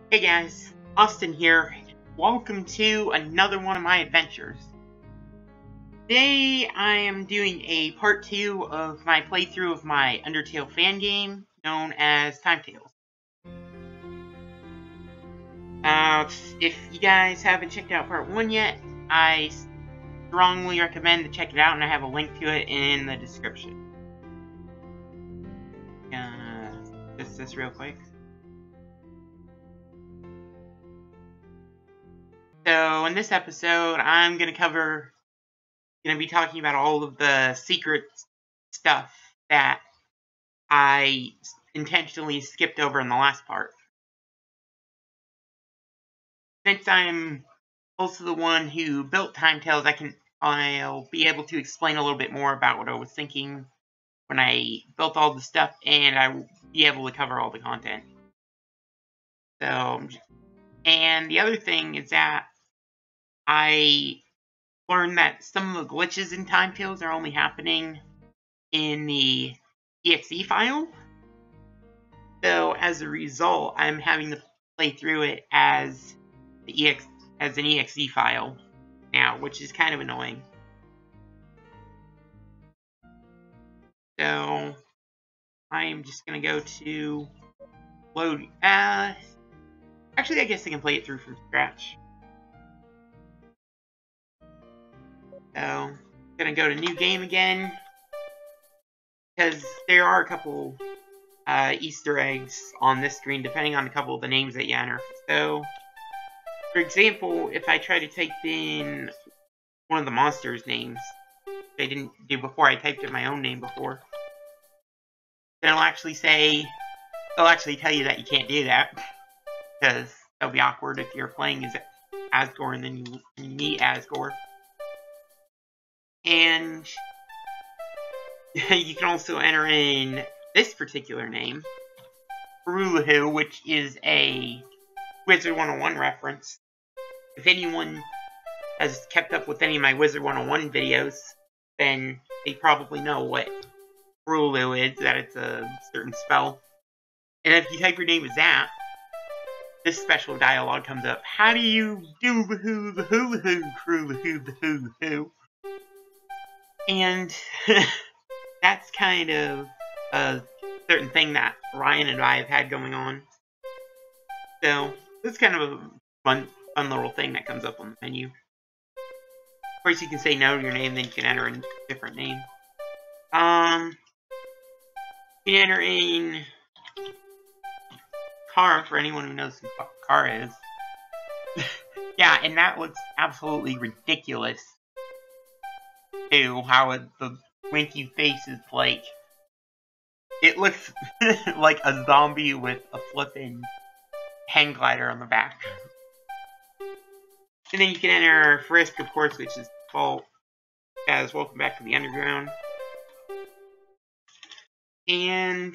Hey guys, Austin here. Welcome to another one of my adventures. Today I am doing a part 2 of my playthrough of my Undertale fan game known as Timetales. If you guys haven't checked out part 1 yet, I strongly recommend to check it out, and I have a link to it in the description. Just this real quick. So in this episode, I'm going to be talking about all of the secret stuff that I intentionally skipped over in the last part. Since I'm also the one who built Timetales, I'll be able to explain a little bit more about what I was thinking when I built all the stuff, and I will be able to cover all the content. So, and the other thing is that I learned that some of the glitches in Timetales are only happening in the exe file. So as a result, I'm having to play through it as an exe file now, which is kind of annoying. So I'm just gonna go to load. Actually, I guess I can play it through from scratch. So I'm gonna go to new game again, because there are a couple Easter eggs on this screen depending on a couple of the names that you enter. So, for example, if I try to type in one of the monsters' names, which I didn't do before, I typed in my own name before, then it'll actually tell you that you can't do that, because that'll be awkward if you're playing as Asgore and then you meet Asgore. And you can also enter in this particular name, Rulahu, which is a Wizard 101 reference. If anyone has kept up with any of my Wizard 101 videos, then they probably know what Rulahu is, that it's a certain spell. And if you type your name as that, this special dialogue comes up. How do you do the hoo? And that's kind of a certain thing that Ryan and I have had going on. So this is kind of a fun little thing that comes up on the menu. Of course, you can say no to your name, then you can enter in a different name. You can enter in Kara, for anyone who knows who Kara is. Yeah, and that looks absolutely ridiculous too, how the winky face is like, it looks like a zombie with a flippin' hang glider on the back. And then you can enter Frisk, of course, which is default as Welcome Back to the Underground. And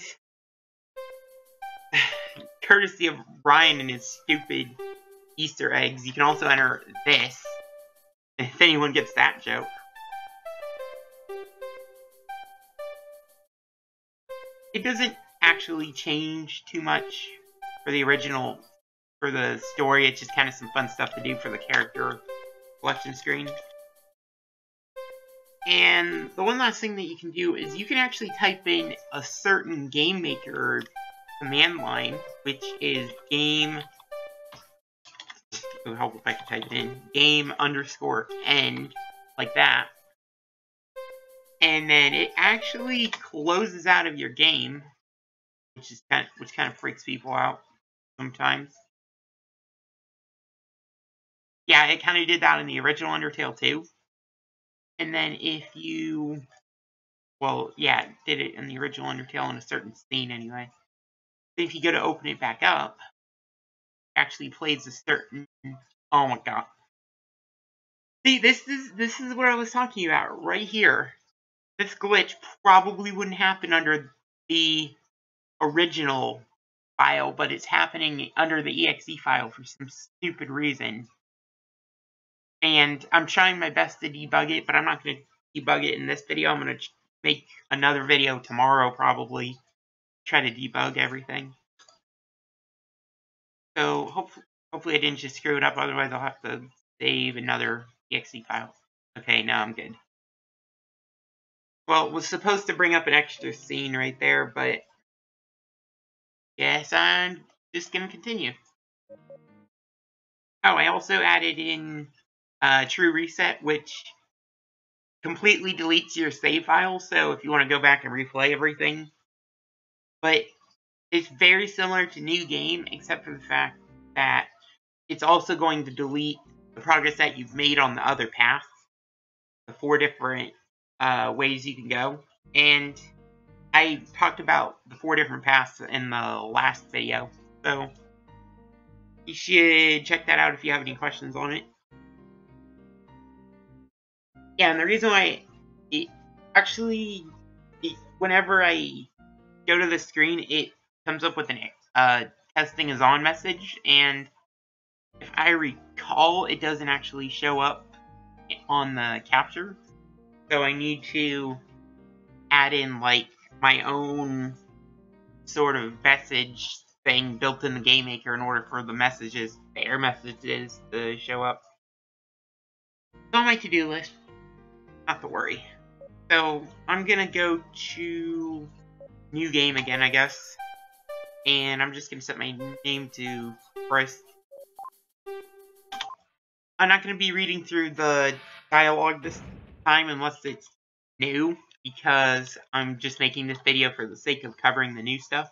courtesy of Ryan and his stupid Easter eggs, you can also enter this, if anyone gets that joke. It doesn't actually change too much for the story. It's just kind of some fun stuff to do for the character selection screen. And the one last thing that you can do is you can actually type in a certain Gamemaker command line, which is it would help if I could type it in, game_end, like that. And then it actually closes out of your game, which kind of freaks people out sometimes. Yeah, it kind of did that in the original Undertale too. And then if you, it did it in the original Undertale in a certain scene anyway. But if you go to open it back up, it actually plays a certain, oh my god. See, this is what I was talking about right here. This glitch probably wouldn't happen under the original file, but it's happening under the exe file for some stupid reason. And I'm trying my best to debug it, but I'm not going to debug it in this video. I'm going to make another video tomorrow, probably, try to debug everything. So hopefully I didn't just screw it up, otherwise I'll have to save another exe file. Okay, now I'm good. Well, it was supposed to bring up an extra scene right there, but yes, I'm just gonna continue. Oh, I also added in True Reset, which completely deletes your save file, so if you want to go back and replay everything. But it's very similar to New Game, except for the fact that it's also going to delete the progress that you've made on the other paths, the 4 different ways you can go. And I talked about the 4 different paths in the last video, so you should check that out if you have any questions on it. Yeah, and the reason why whenever I go to the screen, it comes up with an testing is on message, and if I recall, it doesn't actually show up on the capture. So I need to add in like my own sort of message thing built in the Gamemaker in order for the error messages to show up. It's on my to-do list, not to worry. So I'm gonna go to New Game again, I guess. And I'm just gonna set my name to Bryce. I'm not gonna be reading through the dialogue this time unless it's new, because I'm just making this video for the sake of covering the new stuff.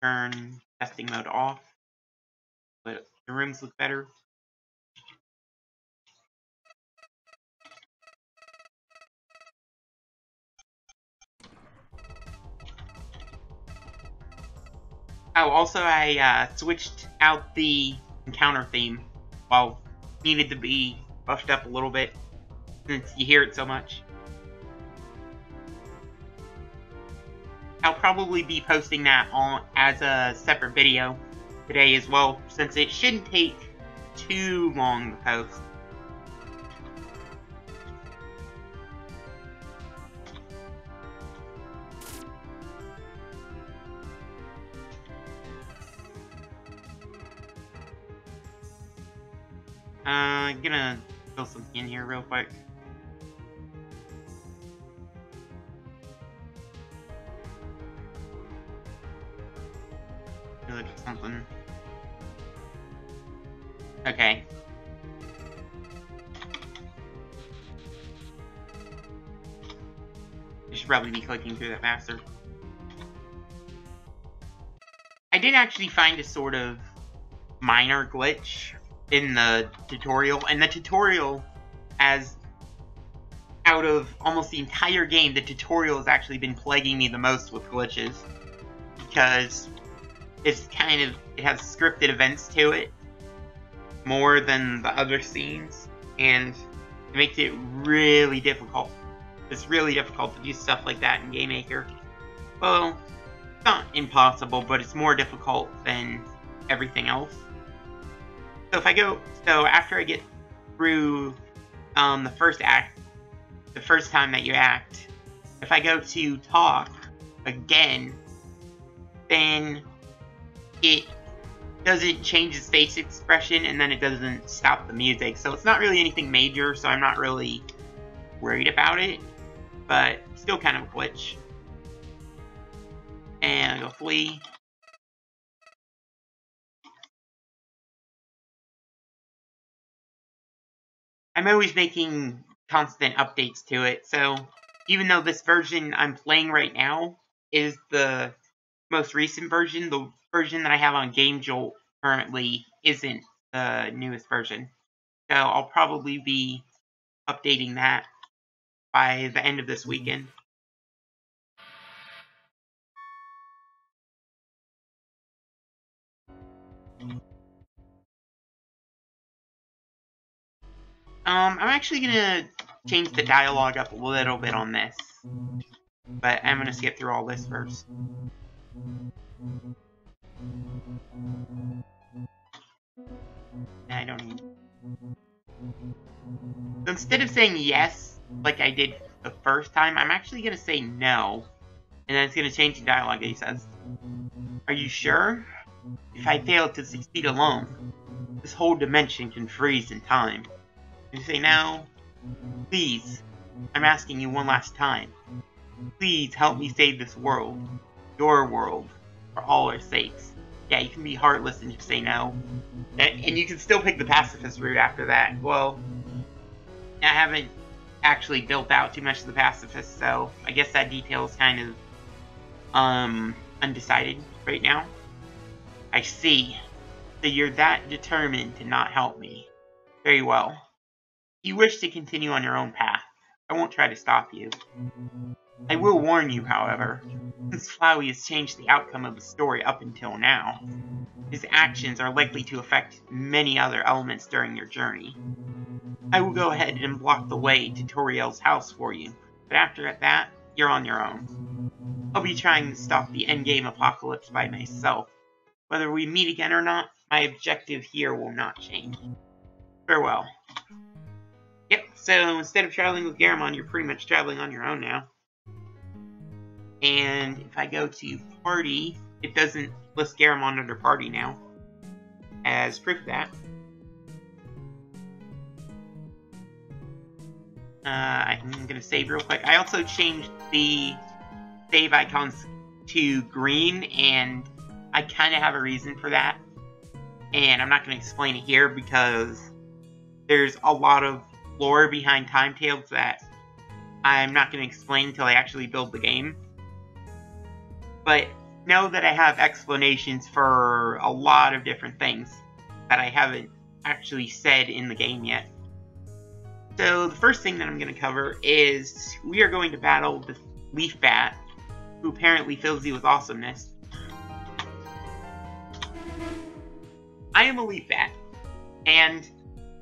Turn testing mode off, but the rooms look better. Oh, also I switched out the encounter theme. Well, needed to be buffed up a little bit since you hear it so much. I'll probably be posting that on as a separate video today as well, since it shouldn't take too long to post. I'm gonna fill something in here real quick. Look at something. Okay. I should probably be clicking through that faster. I did actually find a sort of minor glitch in the tutorial, and the tutorial, as out of almost the entire game, the tutorial has actually been plaguing me the most with glitches, because it has scripted events to it more than the other scenes, and it makes it really difficult. It's really difficult to do stuff like that in Gamemaker. Well, it's not impossible, but it's more difficult than everything else. So after I get through the first act, the first time that you act, if I go to talk again, then it doesn't change his face expression, and then it doesn't stop the music. So it's not really anything major, so I'm not really worried about it, but still kind of a glitch. And I'll go flee. I'm always making constant updates to it, so even though this version I'm playing right now is the most recent version, the version that I have on GameJolt currently isn't the newest version. So I'll probably be updating that by the end of this weekend. I'm actually gonna change the dialogue up a little bit on this, but I'm gonna skip through all this first. I don't need. So instead of saying yes, like I did the first time, I'm actually gonna say no, and then it's gonna change the dialogue that he says. Are you sure? If I fail to succeed alone, this whole dimension can freeze in time. You say now, please, I'm asking you one last time. Please help me save this world. Your world. For all our sakes. Yeah, you can be heartless and just say no. And you can still pick the pacifist route after that. Well, I haven't actually built out too much of the pacifist, so I guess that detail is kind of undecided right now. I see. So you're that determined to not help me. Very well. If you wish to continue on your own path, I won't try to stop you. I will warn you, however, since Flowey has changed the outcome of the story up until now, his actions are likely to affect many other elements during your journey. I will go ahead and block the way to Toriel's house for you, but after that, you're on your own. I'll be trying to stop the endgame apocalypse by myself. Whether we meet again or not, my objective here will not change. Farewell. Yep, so instead of traveling with Garamond, you're pretty much traveling on your own now. And if I go to party, it doesn't list Garamond under party now. As proof of that, I'm going to save real quick. I also changed the save icons to green, and I kind of have a reason for that. And I'm not going to explain it here because there's a lot of lore behind Timetales that I'm not going to explain until I actually build the game. But know that I have explanations for a lot of different things that I haven't actually said in the game yet. So the first thing that I'm going to cover is we are going to battle the Leaf Bat, who apparently fills you with awesomeness. I am a Leaf Bat, and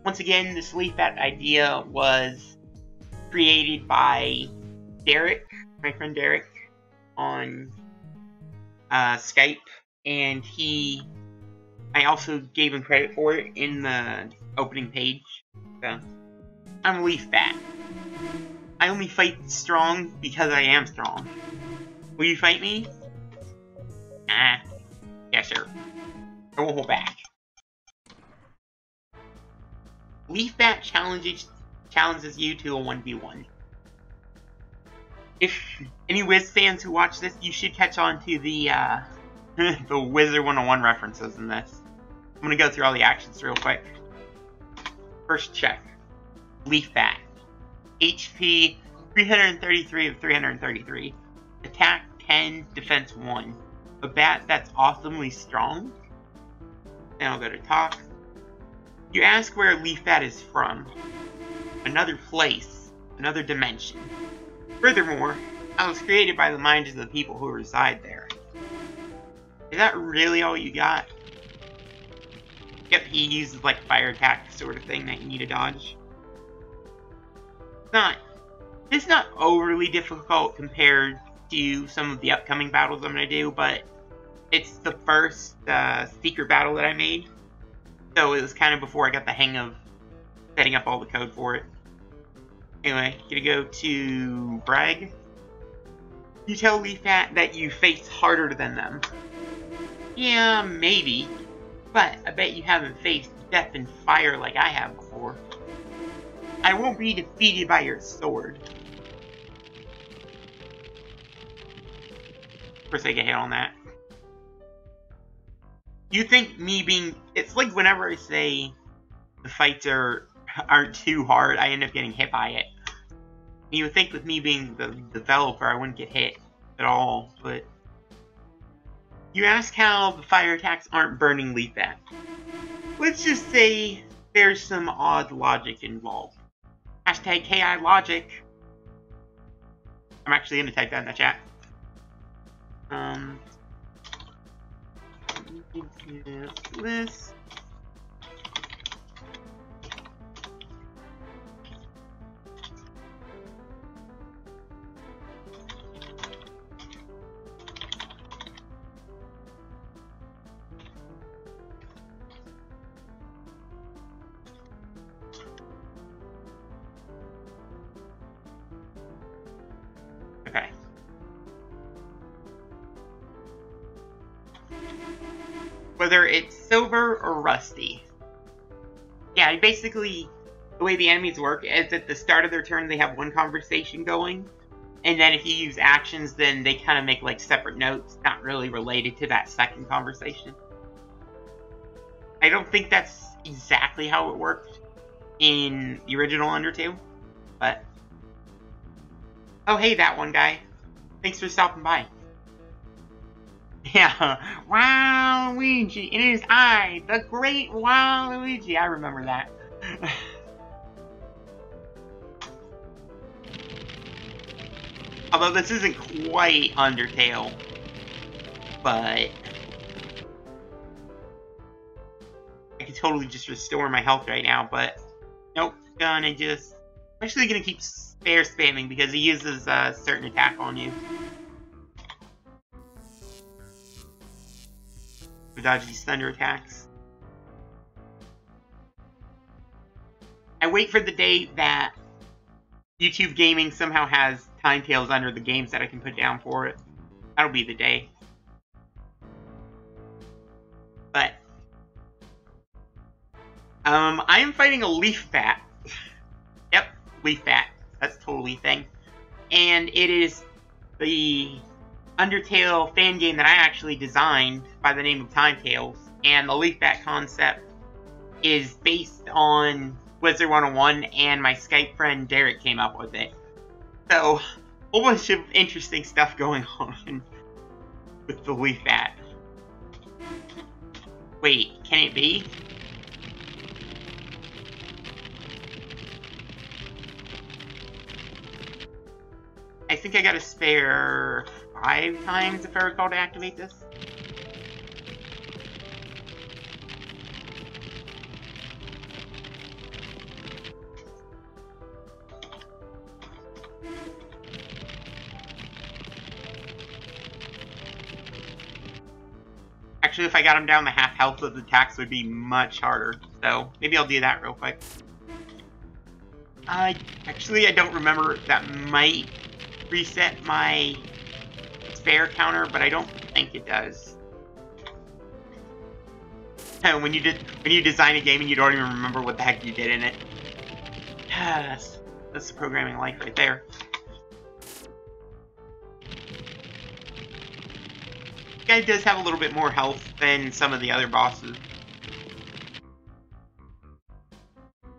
once again, this Leaf Bat idea was created by Derek, my friend Derek, on Skype, and I also gave him credit for it in the opening page. So, I'm a Leaf Bat. I only fight strong because I am strong. Will you fight me? Yeah, sure. I won't hold back. Leaf Bat challenges you to a 1v1. If any Wiz fans who watch this, you should catch on to the the Wizard 101 references in this. I'm gonna go through all the actions real quick. First check. Leaf Bat. HP 333 of 333. Attack 10, defense 1. A bat that's awesomely strong. Then I'll go to talk. You ask where Leaf Bat is from. Another place. Another dimension. Furthermore, I was created by the minds of the people who reside there. Is that really all you got? Yep, he uses like fire attack sort of thing that you need to dodge. It's not overly difficult compared to some of the upcoming battles I'm going to do, but it's the first secret battle that I made. So it was kind of before I got the hang of setting up all the code for it. Anyway, gonna go to brag. You tell Leaf Bat that you face harder than them. Yeah, maybe. But I bet you haven't faced death and fire like I have before. I won't be defeated by your sword. Of course I get hit on that. You think me being... It's like whenever I say the fights aren't too hard, I end up getting hit by it. You would think with me being the developer, I wouldn't get hit at all, but... You ask how the fire attacks aren't burning Leaf Bat. Let's just say there's some odd logic involved. Hashtag KI logic. I'm actually going to type that in the chat. List. whether it's silver or rusty. Yeah, basically, the way the enemies work is at the start of their turn, they have one conversation going. And then if you use actions, then they kind of make like separate notes, not really related to that second conversation. I don't think that's exactly how it worked in the original Undertale, but... Oh, hey, that one guy. Thanks for stopping by. Yeah, Waluigi, it is I, the great Waluigi. I remember that. Although this isn't quite Undertale, but I could totally just restore my health right now, but nope, I'm actually gonna keep spare spamming because he uses a certain attack on you. To dodge these thunder attacks. I wait for the day that YouTube Gaming somehow has Timetales under the games that I can put down for it. That'll be the day. But I am fighting a leaf bat. Yep, leaf bat. That's totally a thing. And it is the Undertale fan game that I actually designed by the name of Timetales. And the leaf bat concept is based on Wizard 101, and my Skype friend Derek came up with it. So, a whole bunch of interesting stuff going on with the leaf bat. Wait, can it be? I think I got to spare 5 times if I recall to activate this. Actually, if I got him down to half health, the attacks would be much harder. So, maybe I'll do that real quick. Actually, I don't remember. That might reset my spare counter, but I don't think it does. When you design a game and you don't even remember what the heck you did in it. That's the programming life right there. This guy does have a little bit more health than some of the other bosses.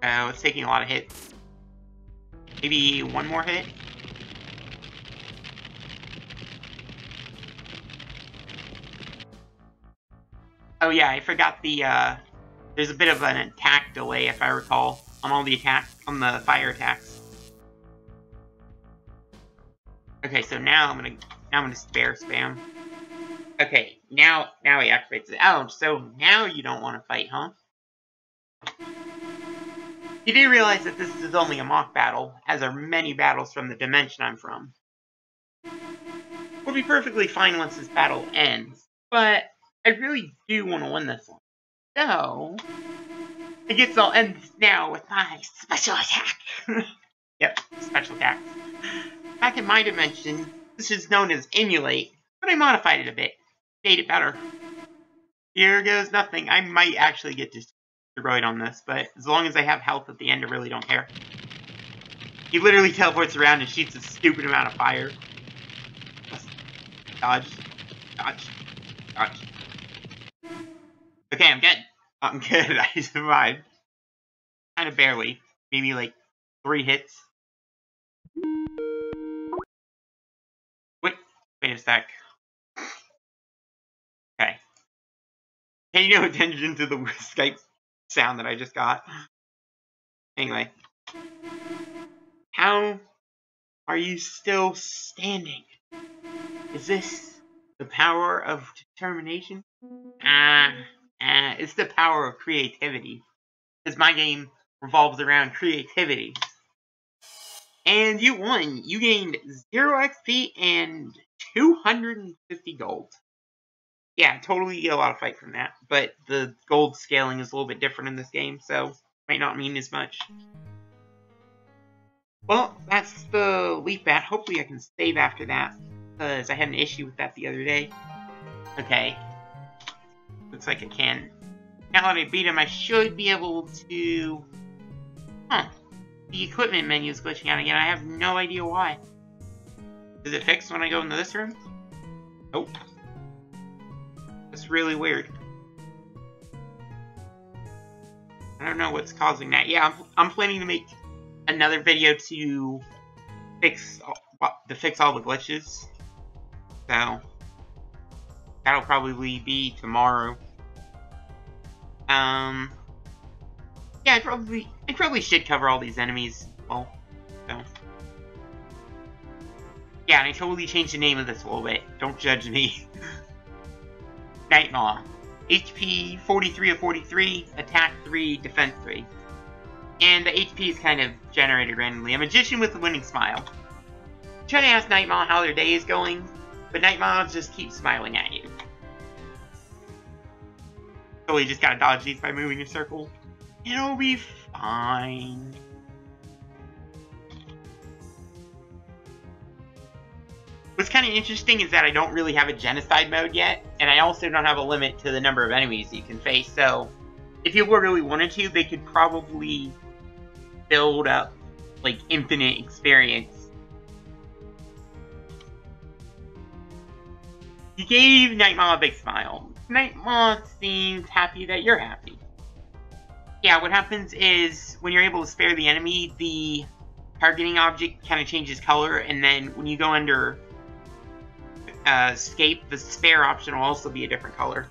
It's taking a lot of hits. Maybe one more hit? Oh yeah, I forgot there's a bit of an attack delay, if I recall, on all the the fire attacks. Okay, so now I'm gonna spare spam. Okay, now he activates it. Oh, so now you don't want to fight, huh? You do realize that this is only a mock battle, as are many battles from the dimension I'm from. We'll be perfectly fine once this battle ends, but I really do want to win this one. So, I guess I'll end now with my special attack. Yep, special attack. Back in my dimension, this is known as emulate, but I modified it a bit. Made it better. Here goes nothing. I might actually get destroyed on this, but as long as I have health at the end, I really don't care. He literally teleports around and shoots a stupid amount of fire. Dodge. Dodge. Dodge. Okay, I'm good. I'm good. I survived. Kind of barely. Maybe like 3 hits. Wait a sec. Okay. Pay no attention to the Skype sound that I just got. Anyway. How are you still standing? Is this the power of determination? It's the power of creativity. Because my game revolves around creativity. And you won. You gained 0 XP and 250 gold. Yeah, totally get a lot of fight from that. But the gold scaling is a little bit different in this game, so might not mean as much. Well, that's the leaf bat. Hopefully I can save after that, because I had an issue with that the other day. Okay. Looks like I can. Now that I beat him, I should be able to... Huh. The equipment menu is glitching out again. I have no idea why. Is it fixed when I go into this room? Nope. That's really weird. I don't know what's causing that. Yeah, I'm planning to make another video to fix all the glitches. So that'll probably be tomorrow. Yeah, I probably should cover all these enemies. Well, so yeah, and I totally changed the name of this a little bit. Don't judge me. Nightmaw. HP 43 of 43, attack 3, defense 3. And the HP is kind of generated randomly. A magician with a winning smile. Try to ask Nightmaw how their day is going, but Nightmaw just keeps smiling at you. So you just gotta dodge these by moving a circle. It'll be fine. What's kind of interesting is that I don't really have a genocide mode yet, and I also don't have a limit to the number of enemies you can face, so if people really wanted to, they could probably build up, like, infinite experience. You gave Nightmaw a big smile. Nightmaw seems happy that you're happy. Yeah, what happens is, when you're able to spare the enemy, the targeting object kind of changes color, and then when you go under escape, the spare option will also be a different color.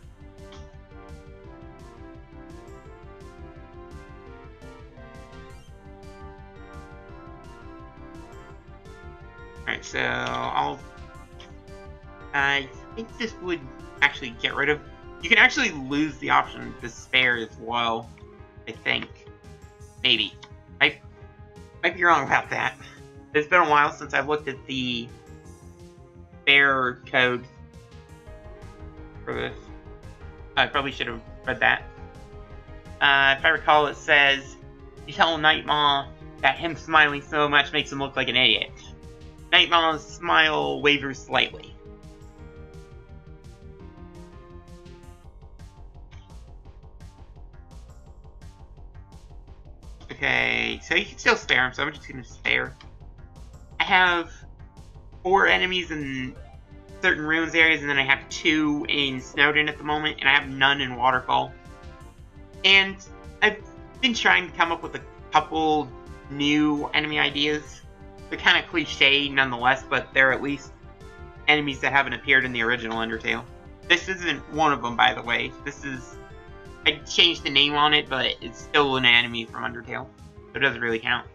Alright, so I think this would actually get rid of... You can actually lose the option to spare as well, I think. Maybe. I might be wrong about that. It's been a while since I've looked at the spare code for this. I probably should have read that. If I recall, it says, you tell Nightmaw that him smiling so much makes him look like an idiot. Nightmaw's smile wavers slightly. Okay, so you can still spare him, so I'm just gonna spare. I have 4 enemies in certain ruins areas, and then I have 2 in Snowden at the moment, and I have none in Waterfall. And I've been trying to come up with a couple new enemy ideas. They're kind of cliche nonetheless, but they're at least enemies that haven't appeared in the original Undertale. This isn't one of them, by the way. This is... I changed the name on it, but it's still an enemy from Undertale, so it doesn't really count.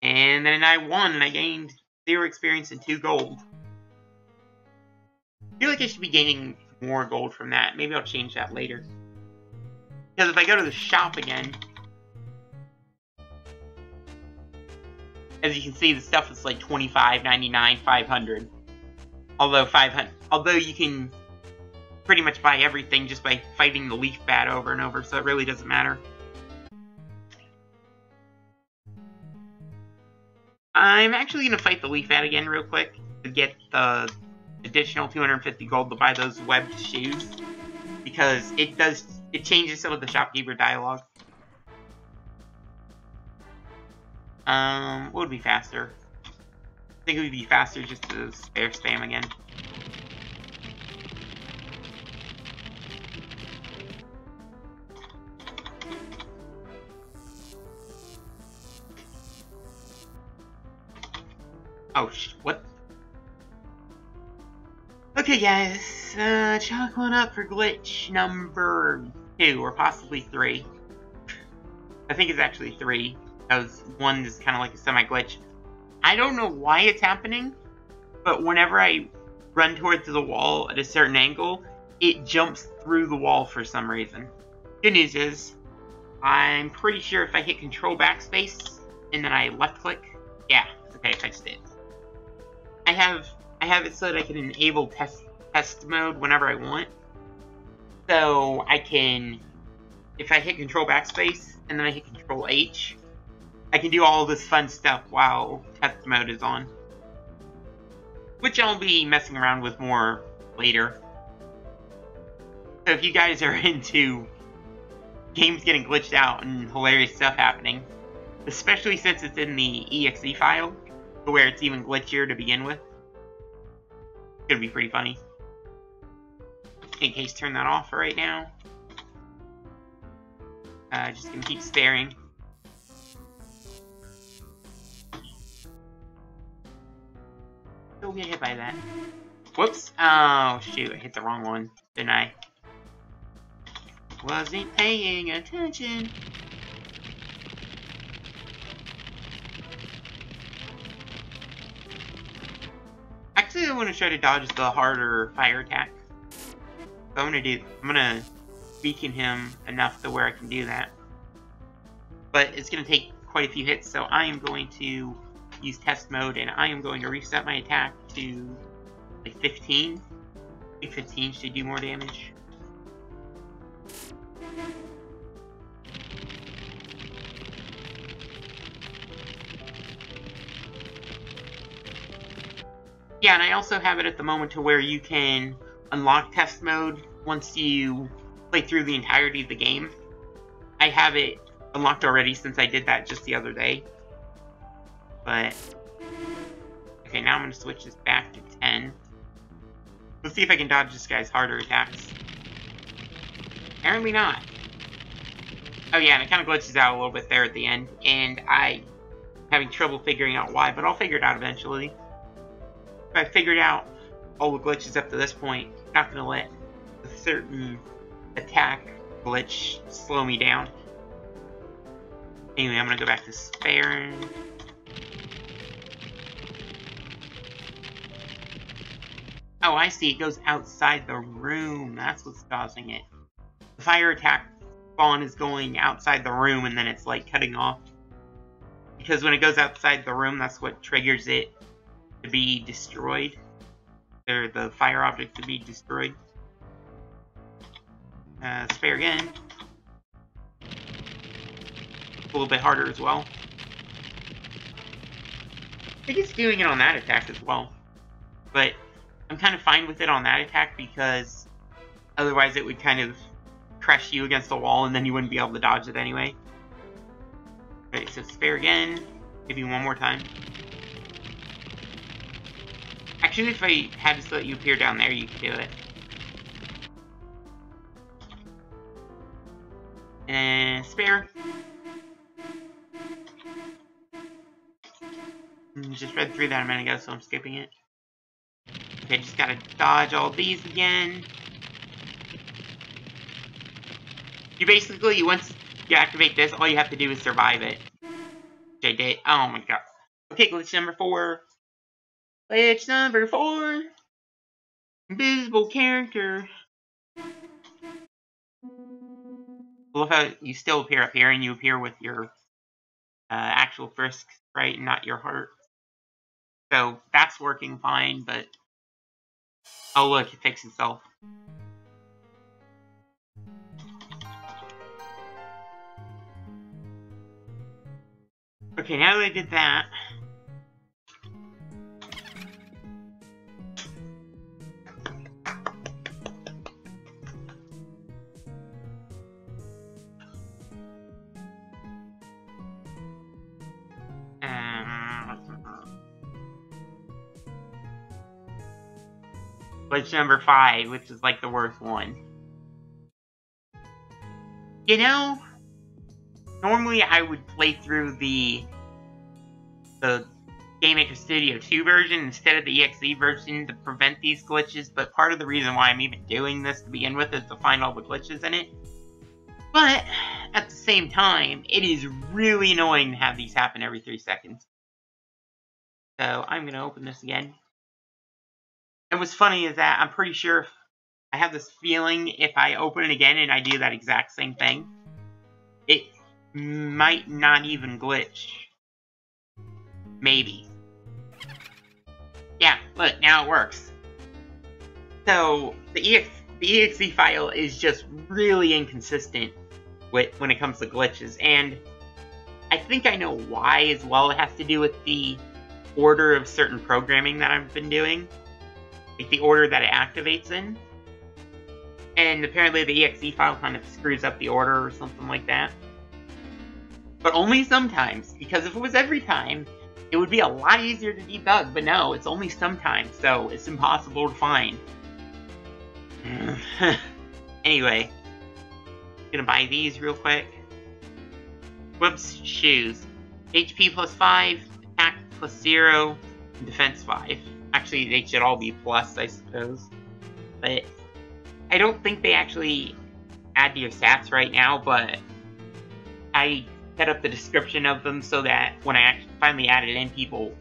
And then I won, and I gained 0 experience and 2 gold. I feel like I should be gaining more gold from that. Maybe I'll change that later. Because if I go to the shop again, as you can see, the stuff is like $25.99, $500. Although you can pretty much buy everything just by fighting the leaf bat over and over, so it really doesn't matter. I'm actually going to fight the leaf bat again real quick to get the additional 250 gold to buy those webbed shoes, because it changes some of the shopkeeper dialogue. What would be faster? I think it would be faster just to spare spam again. Oh, what? Okay, guys, chalk one up for glitch number 2, or possibly 3. I think it's actually 3, because 1 is kind of like a semi-glitch. I don't know why it's happening, but whenever I run towards the wall at a certain angle, it jumps through the wall for some reason. Good news is, I'm pretty sure if I hit Control Backspace, and then I left-click, yeah, okay, I just did. I have it so that I can enable test mode whenever I want. So I can, if I hit Control Backspace and then I hit Control H, I can do all this fun stuff while test mode is on. Which I'll be messing around with more later. So if you guys are into games getting glitched out and hilarious stuff happening, especially since it's in the exe file, where it's even glitchier to begin with, it's gonna be pretty funny. In case, turn that off for right now. Just gonna keep staring. Don't get hit by that. Whoops. Oh, shoot. I hit the wrong one, didn't I? Wasn't paying attention. Actually, I want to try to dodge the harder fire attack. So I'm gonna weaken him enough to where I can do that. But it's gonna take quite a few hits, so I am going to use test mode, and I am going to reset my attack to like 15. I think 15 should do more damage. Yeah, and I also have it at the moment to where you can unlock test mode once you play through the entirety of the game. I have it unlocked already since I did that just the other day. But okay, now I'm going to switch this back to 10. Let's see if I can dodge this guy's harder attacks. Apparently not. Oh yeah, and it kind of glitches out a little bit there at the end, and I'm having trouble figuring out why, but I'll figure it out eventually. If I figured out all the glitches up to this point, I'm not going to let a certain attack glitch slow me down. Anyway, I'm going to go back to sparing. Oh, I see. It goes outside the room. That's what's causing it. The fire attack spawn is going outside the room, and then it's like cutting off. Because when it goes outside the room, that's what triggers it to be destroyed. Or the fire object to be destroyed. Spare again. A little bit harder as well. I think it's doing it on that attack as well. But I'm kind of fine with it on that attack because otherwise it would kind of crush you against the wall and then you wouldn't be able to dodge it anyway. Okay, so spare again. Maybe one more time. Actually, if I had to let you appear down there, you could do it. And spare. Just read through that a minute ago, so I'm skipping it. Okay, just gotta dodge all these again. You basically, once you activate this, all you have to do is survive it. Which I did. Oh my god. Okay, glitch number 4. Glitch number 4. Invisible character. I love how you still appear up here, and you appear with your actual frisk, right, and not your heart. So that's working fine, but oh look, it fixed itself. Okay, now that I did that, glitch number 5, which is like the worst one. You know, normally I would play through the Gamemaker Studio 2 version instead of the EXE version to prevent these glitches, but part of the reason why I'm even doing this to begin with is to find all the glitches in it. But at the same time, it is really annoying to have these happen every 3 seconds. So I'm going to open this again. And what's funny is that I'm pretty sure I have this feeling if I open it again and I do that exact same thing, it might not even glitch. Maybe. Yeah, look, now it works. So, the exe file is just really inconsistent when it comes to glitches, and I think I know why as well. It has to do with the order of certain programming that I've been doing. Like the order that it activates in. And apparently the exe file kind of screws up the order or something like that. But only sometimes, because if it was every time, it would be a lot easier to debug, but no, it's only sometimes, so it's impossible to find. Anyway, gonna buy these real quick. Whoops, shoes. HP plus 5, attack plus 0, and defense 5. Actually, they should all be plus, I suppose. But I don't think they actually add to your stats right now, but I set up the description of them so that when I actually finally add it in,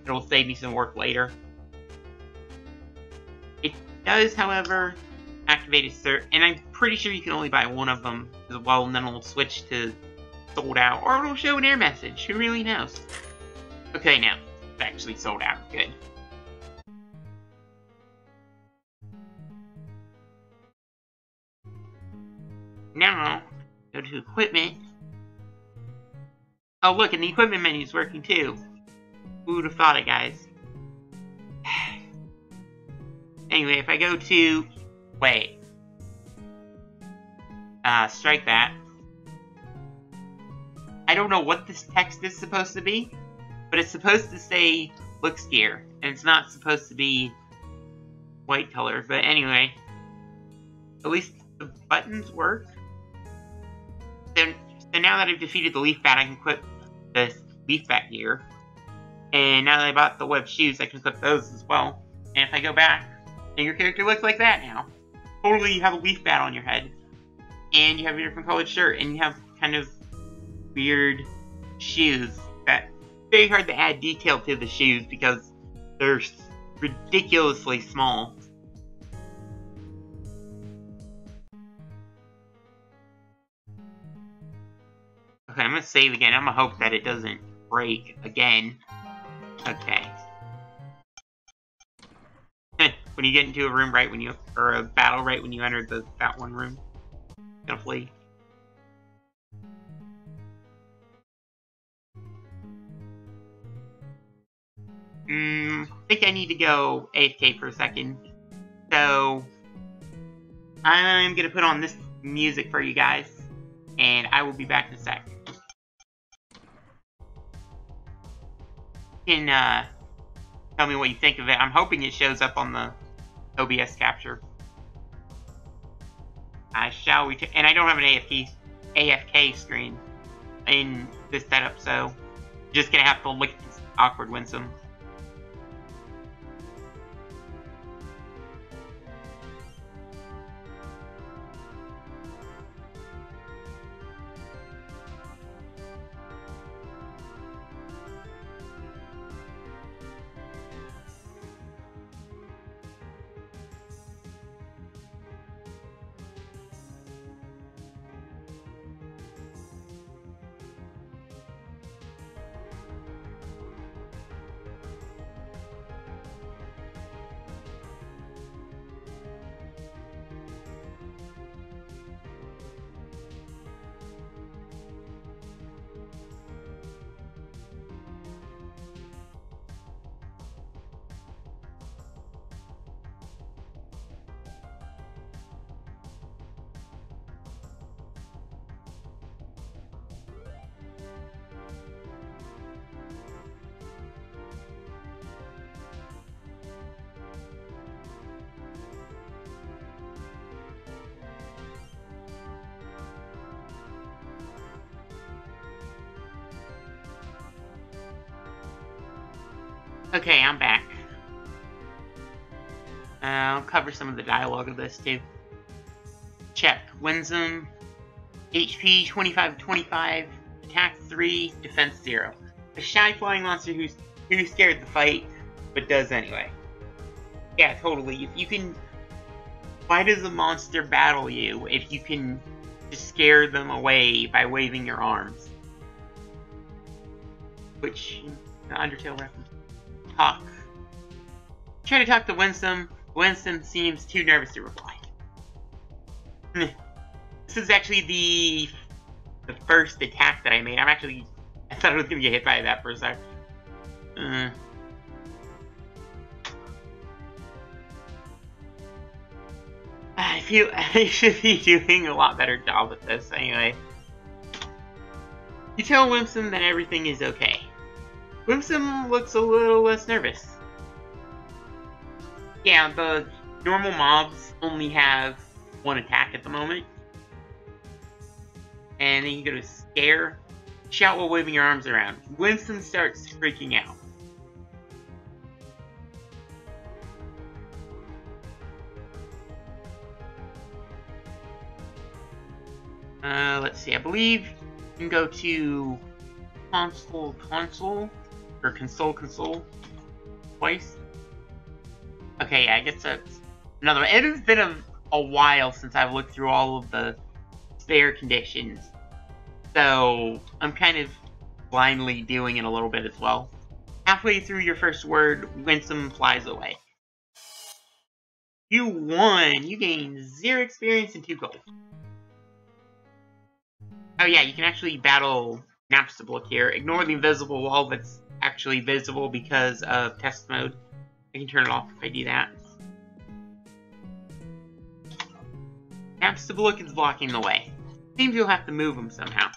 it'll save me some work later. It does, however, activate a cert, and I'm pretty sure you can only buy one of them as well, and then it'll switch to sold out, or it'll show an error message. Who really knows? Okay, now it's actually sold out. Good. Now, go to equipment. Oh, look, and the equipment menu is working too. Who would have thought it, guys? Anyway, if I go to... Wait. Strike that. I don't know what this text is supposed to be, but it's supposed to say looks gear, and it's not supposed to be white color. But anyway, at least the buttons work. So now that I've defeated the leaf bat, I can equip the leaf bat gear. And now that I bought the web shoes, I can equip those as well. And if I go back, then your character looks like that now. Totally, you have a leaf bat on your head. And you have a different colored shirt. And you have kind of weird shoes that very hard to add detail to the shoes because they're ridiculously small. Okay, I'm gonna save again. I'm gonna hope that it doesn't break again. Okay. When you get into a room right when you, or a battle right when you enter that one room, gonna flee. I think I need to go AFK for a second. So, I'm gonna put on this music for you guys, and I will be back in a sec. You can, tell me what you think of it. I'm hoping it shows up on the OBS capture. I shall return, and I don't have an AFK screen in this setup, so just gonna have to look at this awkward Winsome. Okay, I'm back. I'll cover some of the dialogue of this too. Check. Winsome, HP 25-25, attack 3, defense 0. A shy flying monster who's scared to fight, but does anyway. Yeah, totally. If you can... Why does a monster battle you if you can just scare them away by waving your arms? Which, Undertale reference. Talk. Try to talk to Winsome. Winsome seems too nervous to reply. This is actually the first attack that I made. I thought I was gonna get hit by that for a sec. I should be doing a lot better job with this anyway. You tell Wimpsum that everything is okay. Wimpsum looks a little less nervous. Yeah, the normal mobs only have one attack at the moment. And then you go to Scare, shout while waving your arms around. Winston starts freaking out. Let's see, I believe you can go to console, or console, twice. Okay, yeah, I guess that's another one. It has been a while since I've looked through all of the spare conditions, so I'm kind of blindly doing it a little bit as well. Halfway through your first word, Winsome flies away. You won! You gained 0 experience and 2 gold. Oh yeah, you can actually battle Napstablook here. Ignore the invisible wall that's actually visible because of test mode. I can turn it off if I do that. Napstablook is blocking the way. Seems you'll have to move him somehow.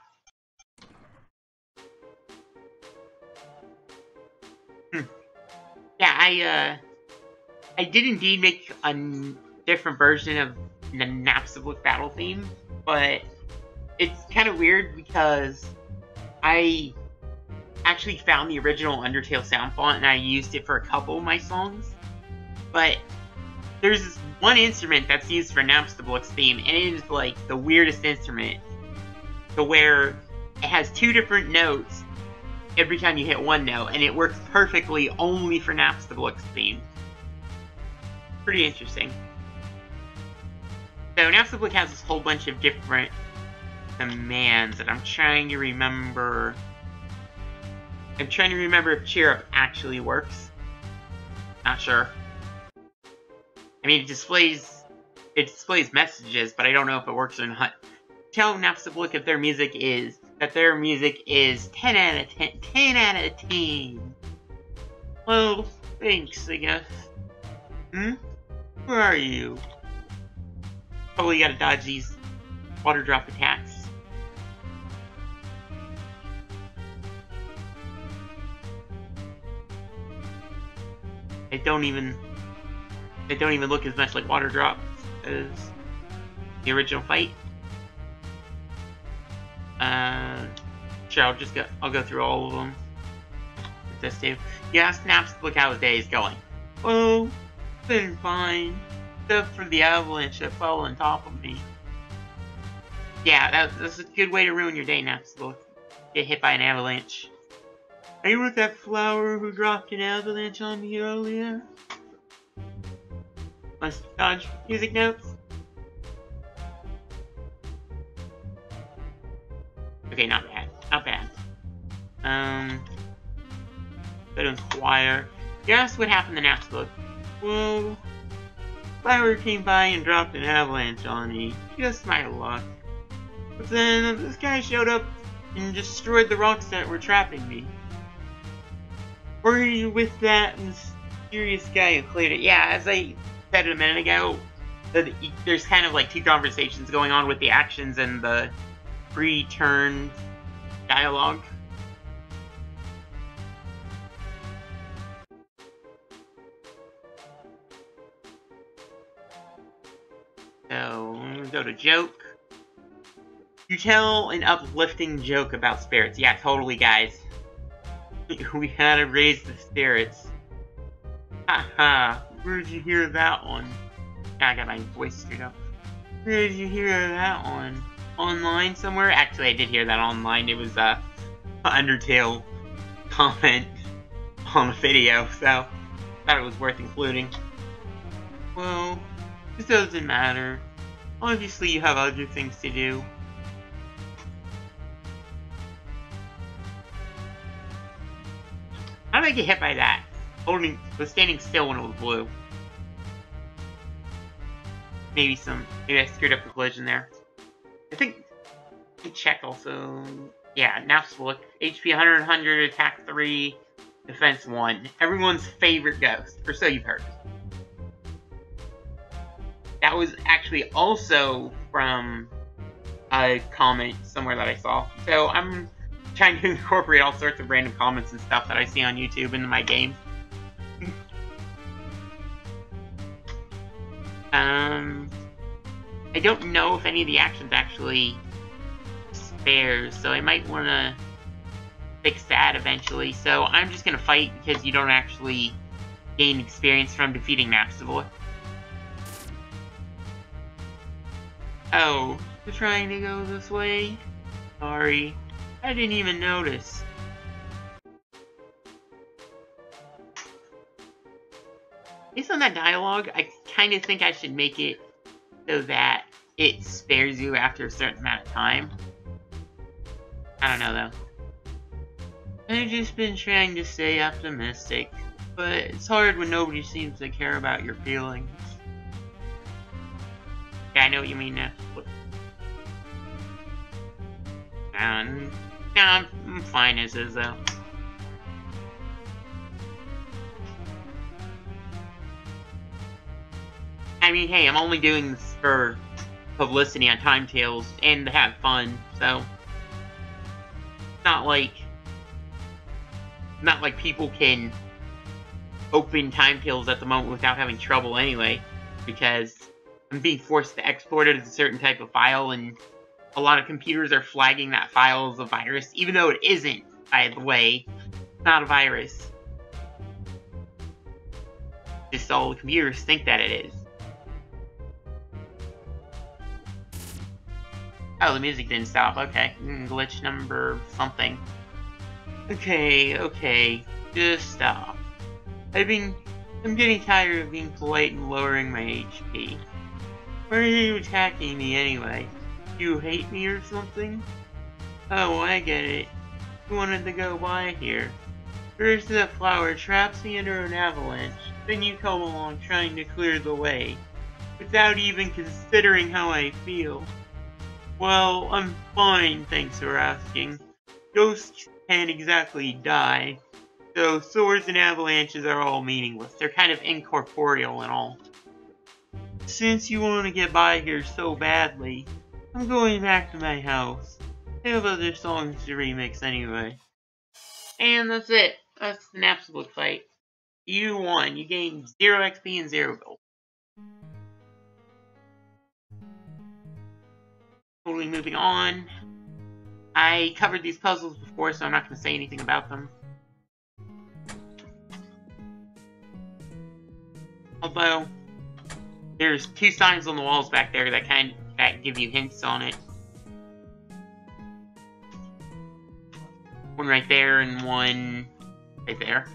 Yeah, I did indeed make a different version of the Napstablook battle theme, but it's kind of weird because I actually found the original Undertale sound font and I used it for a couple of my songs. But there's this one instrument that's used for Napstablook's theme, and it is like the weirdest instrument, to where it has 2 different notes every time you hit one note, and it works perfectly only for Napstablook's theme. Pretty interesting. So Napstablook has this whole bunch of different commands that I'm trying to remember. I'm trying to remember if Cheer Up actually works. Not sure. I mean, it displays messages, but I don't know if it works or not. Tell Napstablook if their music is 10 out of 10. 10 out of 10. Well, thanks, I guess. Where are you? Probably gotta dodge these water drop attacks. They don't even look as much like water drops as the original fight. Sure, I'll go through all of them. This too. You asked Napstablook how his day is going. Well, it's been fine, except for the avalanche that fell on top of me. Yeah, that's a good way to ruin your day, Napstablook. Get hit by an avalanche. Are you with that flower who dropped an avalanche on me earlier? Must dodge music notes. Okay, not bad. Not bad. Go to inquire. You asked what happened to Napstablook. Well, flower came by and dropped an avalanche on me. Just my luck. But then this guy showed up and destroyed the rocks that were trapping me. Were you with that mysterious guy who cleared it? Yeah, as I said a minute ago, there's kind of like 2 conversations going on with the actions and the pre-turn dialogue. So, I'm gonna go to joke. You tell an uplifting joke about spirits. Yeah, totally, guys. We gotta raise the spirits. Haha, where'd you hear that one? I got my voice screwed up. Where did you hear that one? Online somewhere? Actually, I did hear that online. It was an Undertale comment on a video, so I thought it was worth including. Well, this doesn't matter. Obviously, you have other things to do. How did I get hit by that? Was standing still when it was blue. Maybe I screwed up the collision there. I think, let me check also. Yeah, Napstablook, HP 100, 100, attack 3, defense 1. Everyone's favorite ghost, or so you've heard. That was actually also from a comment somewhere that I saw. So I'm trying to incorporate all sorts of random comments and stuff that I see on YouTube into my game. I don't know if any of the actions actually spares, so I might want to fix that eventually. So I'm just going to fight because you don't actually gain experience from defeating Napstabor. Oh, you're trying to go this way? Sorry, I didn't even notice. Based on that dialogue, I kind of think I should make it so that it spares you after a certain amount of time. I don't know, though. I've just been trying to stay optimistic, but it's hard when nobody seems to care about your feelings. Yeah, I know what you mean now. Nah, I'm fine as is, though. I mean, hey, I'm only doing this for publicity on Timetales and to have fun, so it's not like people can open Timetales at the moment without having trouble anyway, because I'm being forced to export it as a certain type of file, and a lot of computers are flagging that file as a virus, even though it isn't, by the way. It's not a virus. Just all the computers think that it is. Oh, the music didn't stop. Okay. Glitch number something. Okay. Just stop. I'm getting tired of being polite and lowering my HP. Why are you attacking me anyway? You hate me or something? Oh, I get it. You wanted to go by here. First that flower traps me under an avalanche, then you come along trying to clear the way, without even considering how I feel. Well, I'm fine, thanks for asking. Ghosts can't exactly die, so swords and avalanches are all meaningless. They're kind of incorporeal and all. Since you want to get by here so badly, I'm going back to my house. I have other songs to remix anyway. And that's it. That's an absolute fight. You won. You gained 0 XP and 0 gold. Totally moving on. I covered these puzzles before, so I'm not going to say anything about them. Although, there's 2 signs on the walls back there that give you hints on it. One right there and one right there.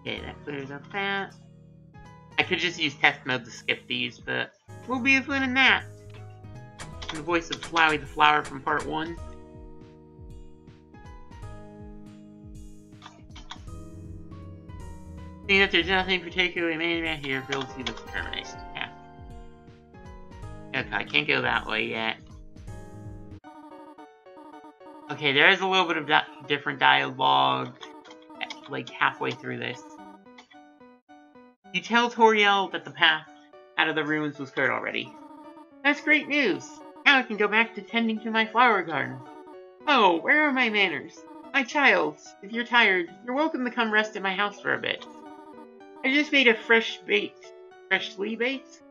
Okay, that clears up that. I could just use test mode to skip these, but we'll be fun in that. In the voice of Flowey the Flower from part 1. Seeing that there's nothing particularly made about here, feels you the terminate. Yeah. Okay, I can't go that way yet. Okay, there is a little bit of different dialogue, like halfway through this. You tell Toriel that the path out of the ruins was cleared already. That's great news! Now I can go back to tending to my flower garden. Oh, where are my manners? My child, if you're tired, you're welcome to come rest at my house for a bit. I just made a freshly baked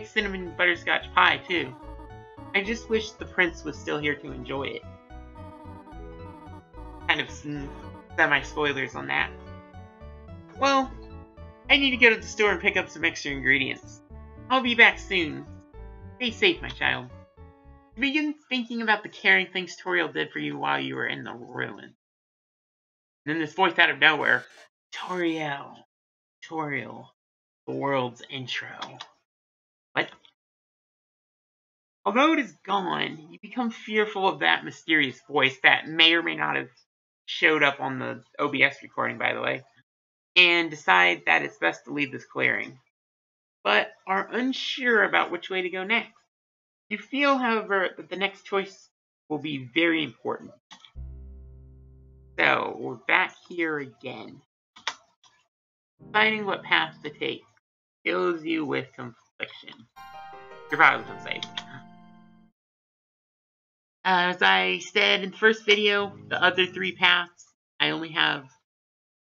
cinnamon butterscotch pie, too. I just wish the prince was still here to enjoy it. Kind of semi-spoilers on that. Well, I need to go to the store and pick up some extra ingredients. I'll be back soon. Stay safe, my child. You begin thinking about the caring things Toriel did for you while you were in the ruin. And then this voice out of nowhere, Toriel, the world's intro. What? Although it is gone, you become fearful of that mysterious voice that may or may not have showed up on the OBS recording, by the way, and decide that it's best to leave this clearing, but are unsure about which way to go next. You feel, however, that the next choice will be very important. So, we're back here again. Deciding what path to take fills you with confliction. You're probably gonna say. As I said in the first video, the other 3 paths, I only have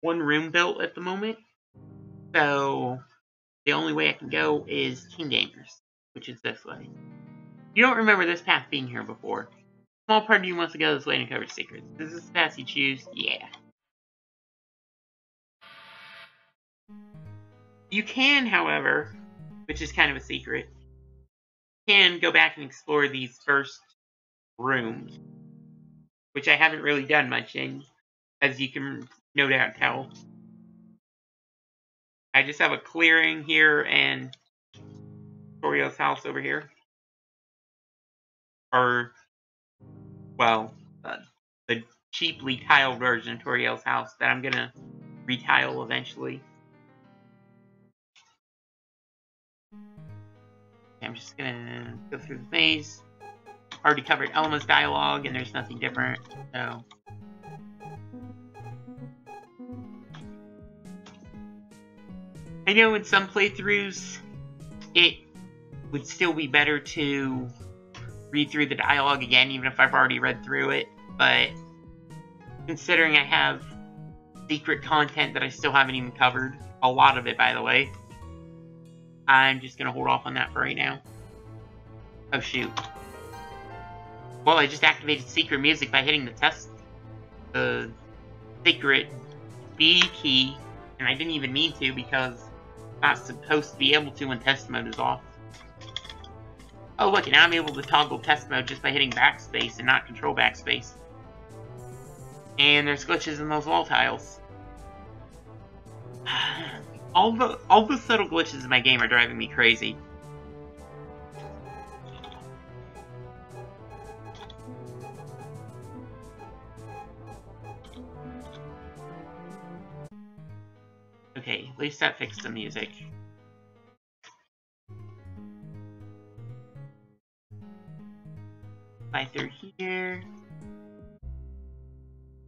1 room built at the moment. So, the only way I can go is King Gamers, which is this way. You don't remember this path being here before. Small part of you wants to go this way and uncover secrets. Is this the path you choose? Yeah. You can, however, which is kind of a secret, can go back and explore these first rooms, which I haven't really done much in, as you can no doubt tell. I just have a clearing here and Toriel's house over here. Or, well, the cheaply tiled version of Toriel's house that I'm gonna retile eventually. I'm just gonna go through the maze. Already covered Elma's dialogue, and there's nothing different, so. I know in some playthroughs, it would still be better to read through the dialogue again, even if I've already read through it, but considering I have secret content that I still haven't even covered, a lot of it, by the way, I'm just gonna hold off on that for right now. Oh, shoot. Well, I just activated secret music by hitting the secret B key, and I didn't even mean to because I'm not supposed to be able to when test mode is off. Oh, look, and now I'm able to toggle test mode just by hitting backspace and not control backspace. And there's glitches in those wall tiles. All the subtle glitches in my game are driving me crazy. Okay, at least that fixed the music. Fly through here.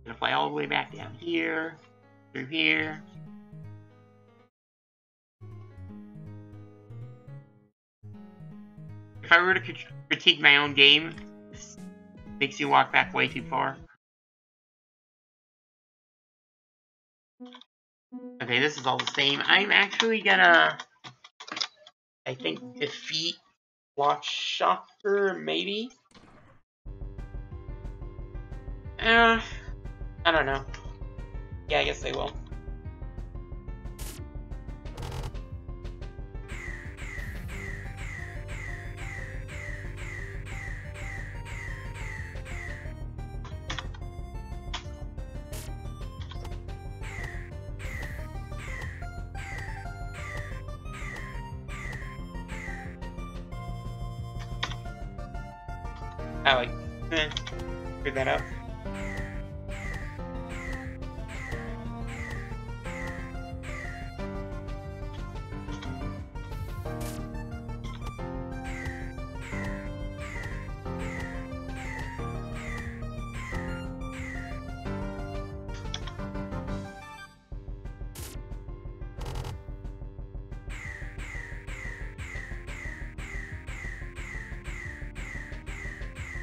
Gonna fly all the way back down here. Through here. If I were to critique my own game, this makes you walk back way too far. Okay, this is all the same. I'm actually gonna, I think, defeat Watch Shocker, maybe? I don't know. Yeah, I guess they will. Oh, like, screwed that up.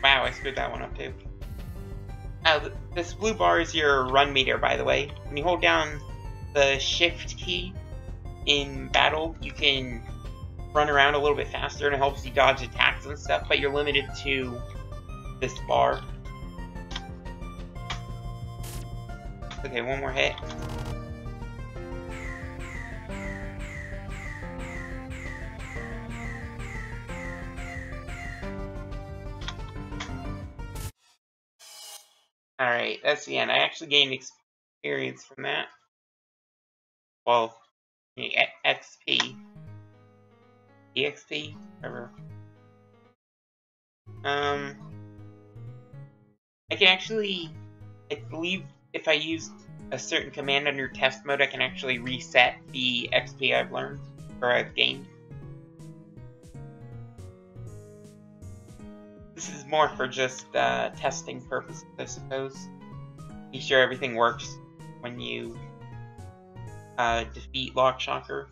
Wow, I screwed that one up too. This blue bar is your run meter, by the way. When you hold down the shift key in battle, you can run around a little bit faster and it helps you dodge attacks and stuff, but you're limited to this bar. Okay, one more hit. Alright, that's the end. I actually gained experience from that. Well, XP. EXP? Whatever. I can actually, I believe if I use a certain command under test mode, I can actually reset the XP I've learned, or I've gained. This is more for just testing purposes, I suppose. Be sure everything works when you defeat Lockshocker,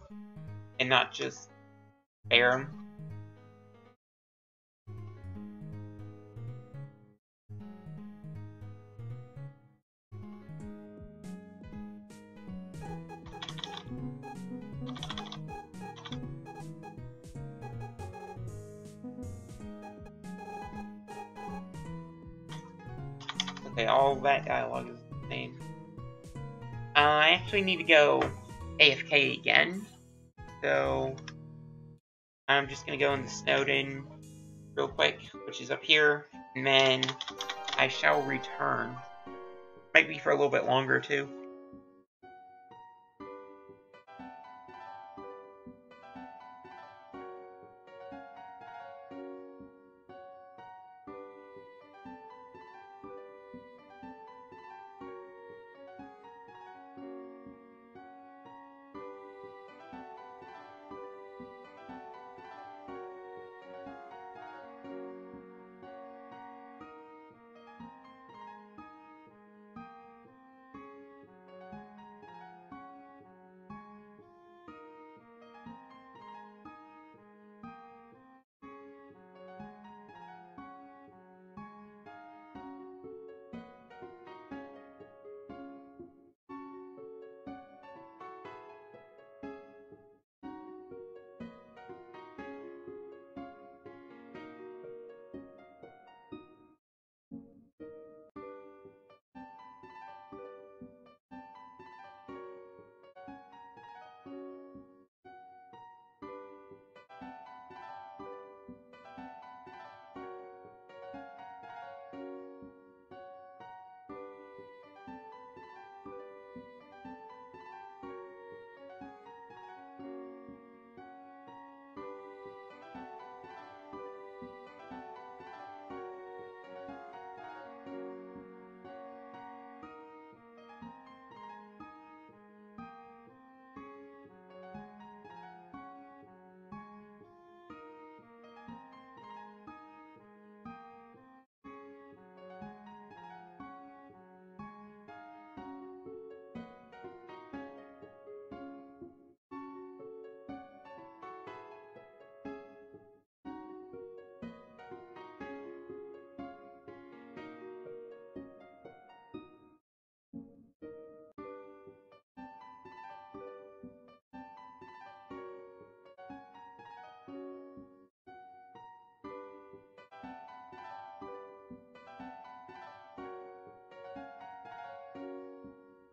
and not just spare him. Okay, all that dialogue is the same. I actually need to go AFK again, so I'm just gonna go into Snowden real quick, which is up here, and then I shall return. Might be for a little bit longer too.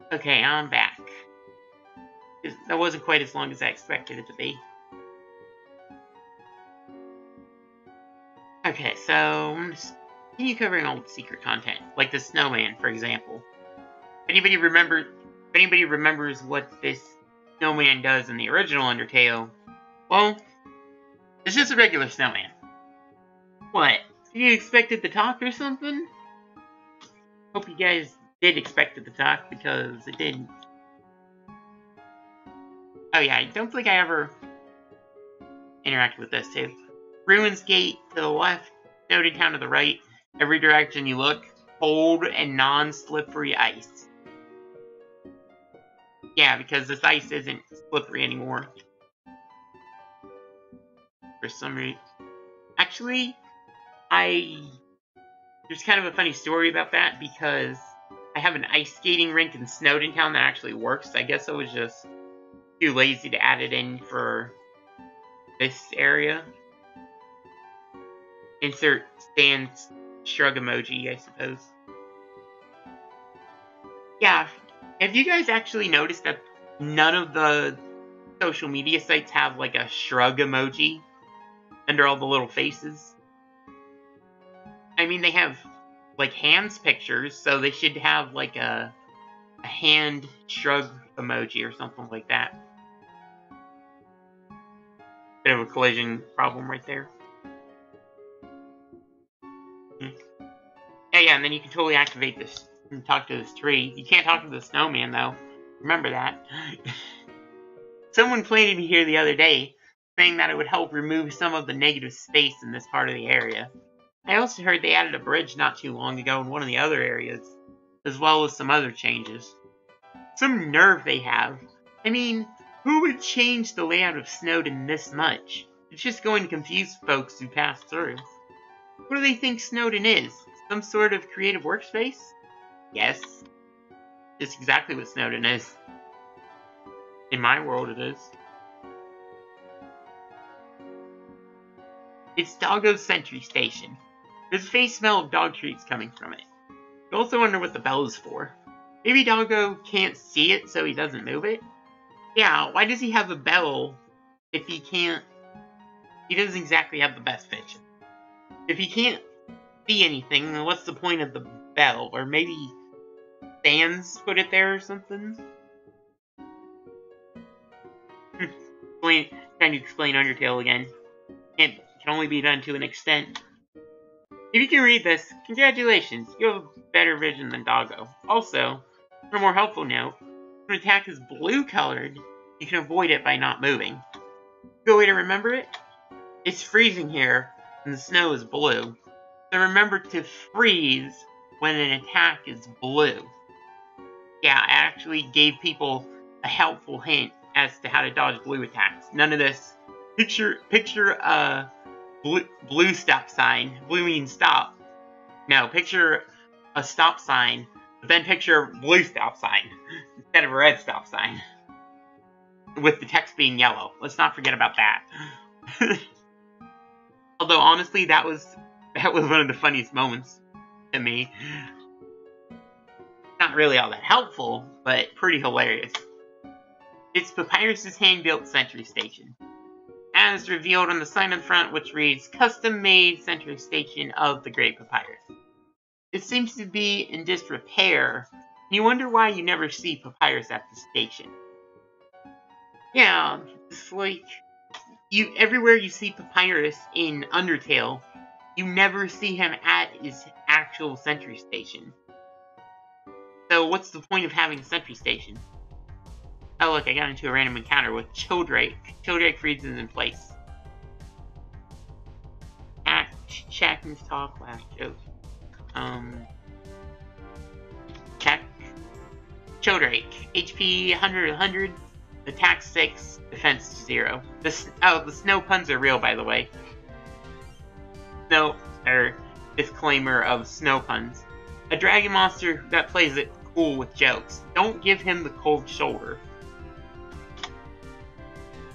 Okay, I'm back. That wasn't quite as long as I expected it to be. Okay, so I'm just continue covering all the secret content, like the snowman, for example. If anybody remembers what this snowman does in the original Undertale, well, it's just a regular snowman. What? You expected to talk or something? Hope you guys did expect it to talk, because it didn't. Oh yeah, I don't think I ever interacted with this too. Ruins Gate to the left, Snowden Town to the right. Every direction you look, cold and non-slippery ice. Yeah, because this ice isn't slippery anymore. For some reason. Actually, there's kind of a funny story about that, because I have an ice skating rink in Snowden Town that actually works. I guess I was just too lazy to add it in for this area. Insert Stan's shrug emoji, I suppose. Yeah, have you guys actually noticed that none of the social media sites have like a shrug emoji under all the little faces? I mean, they have like hands pictures, so they should have like a hand shrug emoji or something like that. Bit of a collision problem right there. Yeah, and then you can totally activate this and talk to this tree. You can't talk to the snowman, though. Remember that. Someone planted me here the other day, saying that it would help remove some of the negative space in this part of the area. I also heard they added a bridge not too long ago in one of the other areas, as well as some other changes. Some nerve they have. I mean, who would change the layout of Snowdon this much? It's just going to confuse folks who pass through. What do they think Snowdon is? Some sort of creative workspace? Yes. It's exactly what Snowdon is. In my world, it is. It's Doggo's Sentry Station. There's a faint smell of dog treats coming from it. You also wonder what the bell is for. Maybe Doggo can't see it, so he doesn't move it? Yeah, why does he have a bell if he can't... He doesn't exactly have the best picture. If he can't see anything, then what's the point of the bell? Or maybe Sans put it there or something? Trying to explain Undertale again. It can only be done to an extent. If you can read this, congratulations, you have a better vision than Doggo. Also, for a more helpful note, when an attack is blue-colored, you can avoid it by not moving. Good way to remember it? It's freezing here, and the snow is blue. So remember to freeze when an attack is blue. Yeah, I actually gave people a helpful hint as to how to dodge blue attacks. None of this. Picture a blue stop sign. Blue means stop. No, picture a stop sign, but then picture a blue stop sign instead of a red stop sign. With the text being yellow. Let's not forget about that. Although honestly, that was one of the funniest moments to me. Not really all that helpful, but pretty hilarious. It's Papyrus's hand-built sentry station. As revealed on the sign on the front, which reads, Custom-made sentry station of the Great Papyrus. It seems to be in disrepair, and you wonder why you never see Papyrus at the station. Yeah, it's like, everywhere you see Papyrus in Undertale, you never see him at his actual sentry station. So what's the point of having a sentry station? Oh look, I got into a random encounter with Childrake. Childrake freezes in place. Check and talk, last joke. Check. Childrake. HP 100, attack 6, defense 0. The snow puns are real, by the way. Disclaimer of snow puns. A dragon monster that plays it cool with jokes. Don't give him the cold shoulder.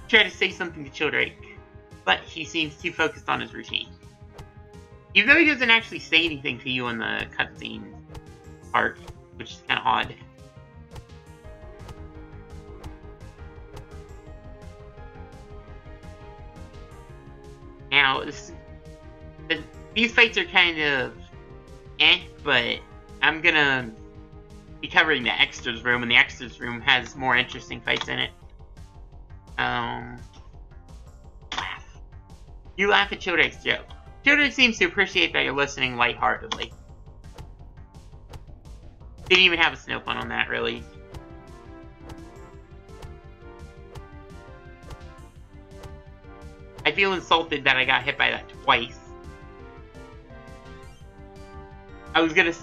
Try to say something to Childrake, but he seems too focused on his routine. Even though he doesn't actually say anything to you in the cutscene part, which is kind of odd. Now, these fights are kind of but I'm gonna be covering the extras room, and the extras room has more interesting fights in it. Laugh. You laugh at Childrake's joke. Childrake seems to appreciate that you're listening lightheartedly. Didn't even have a snow pun on that, really. I feel insulted that I got hit by that twice. I was gonna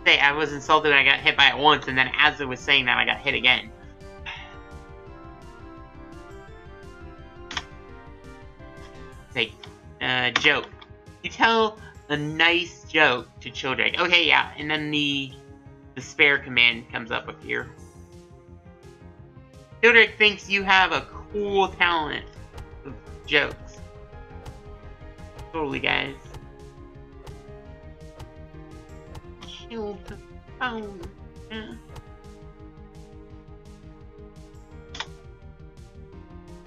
say I was insulted that I got hit by it once, and then as I was saying that, I got hit again. Say, joke. You tell a nice joke to Childrake. Okay, yeah, and then the spare command comes up up here. Childrake thinks you have a cool talent of jokes. Totally, guys. Killed the phone.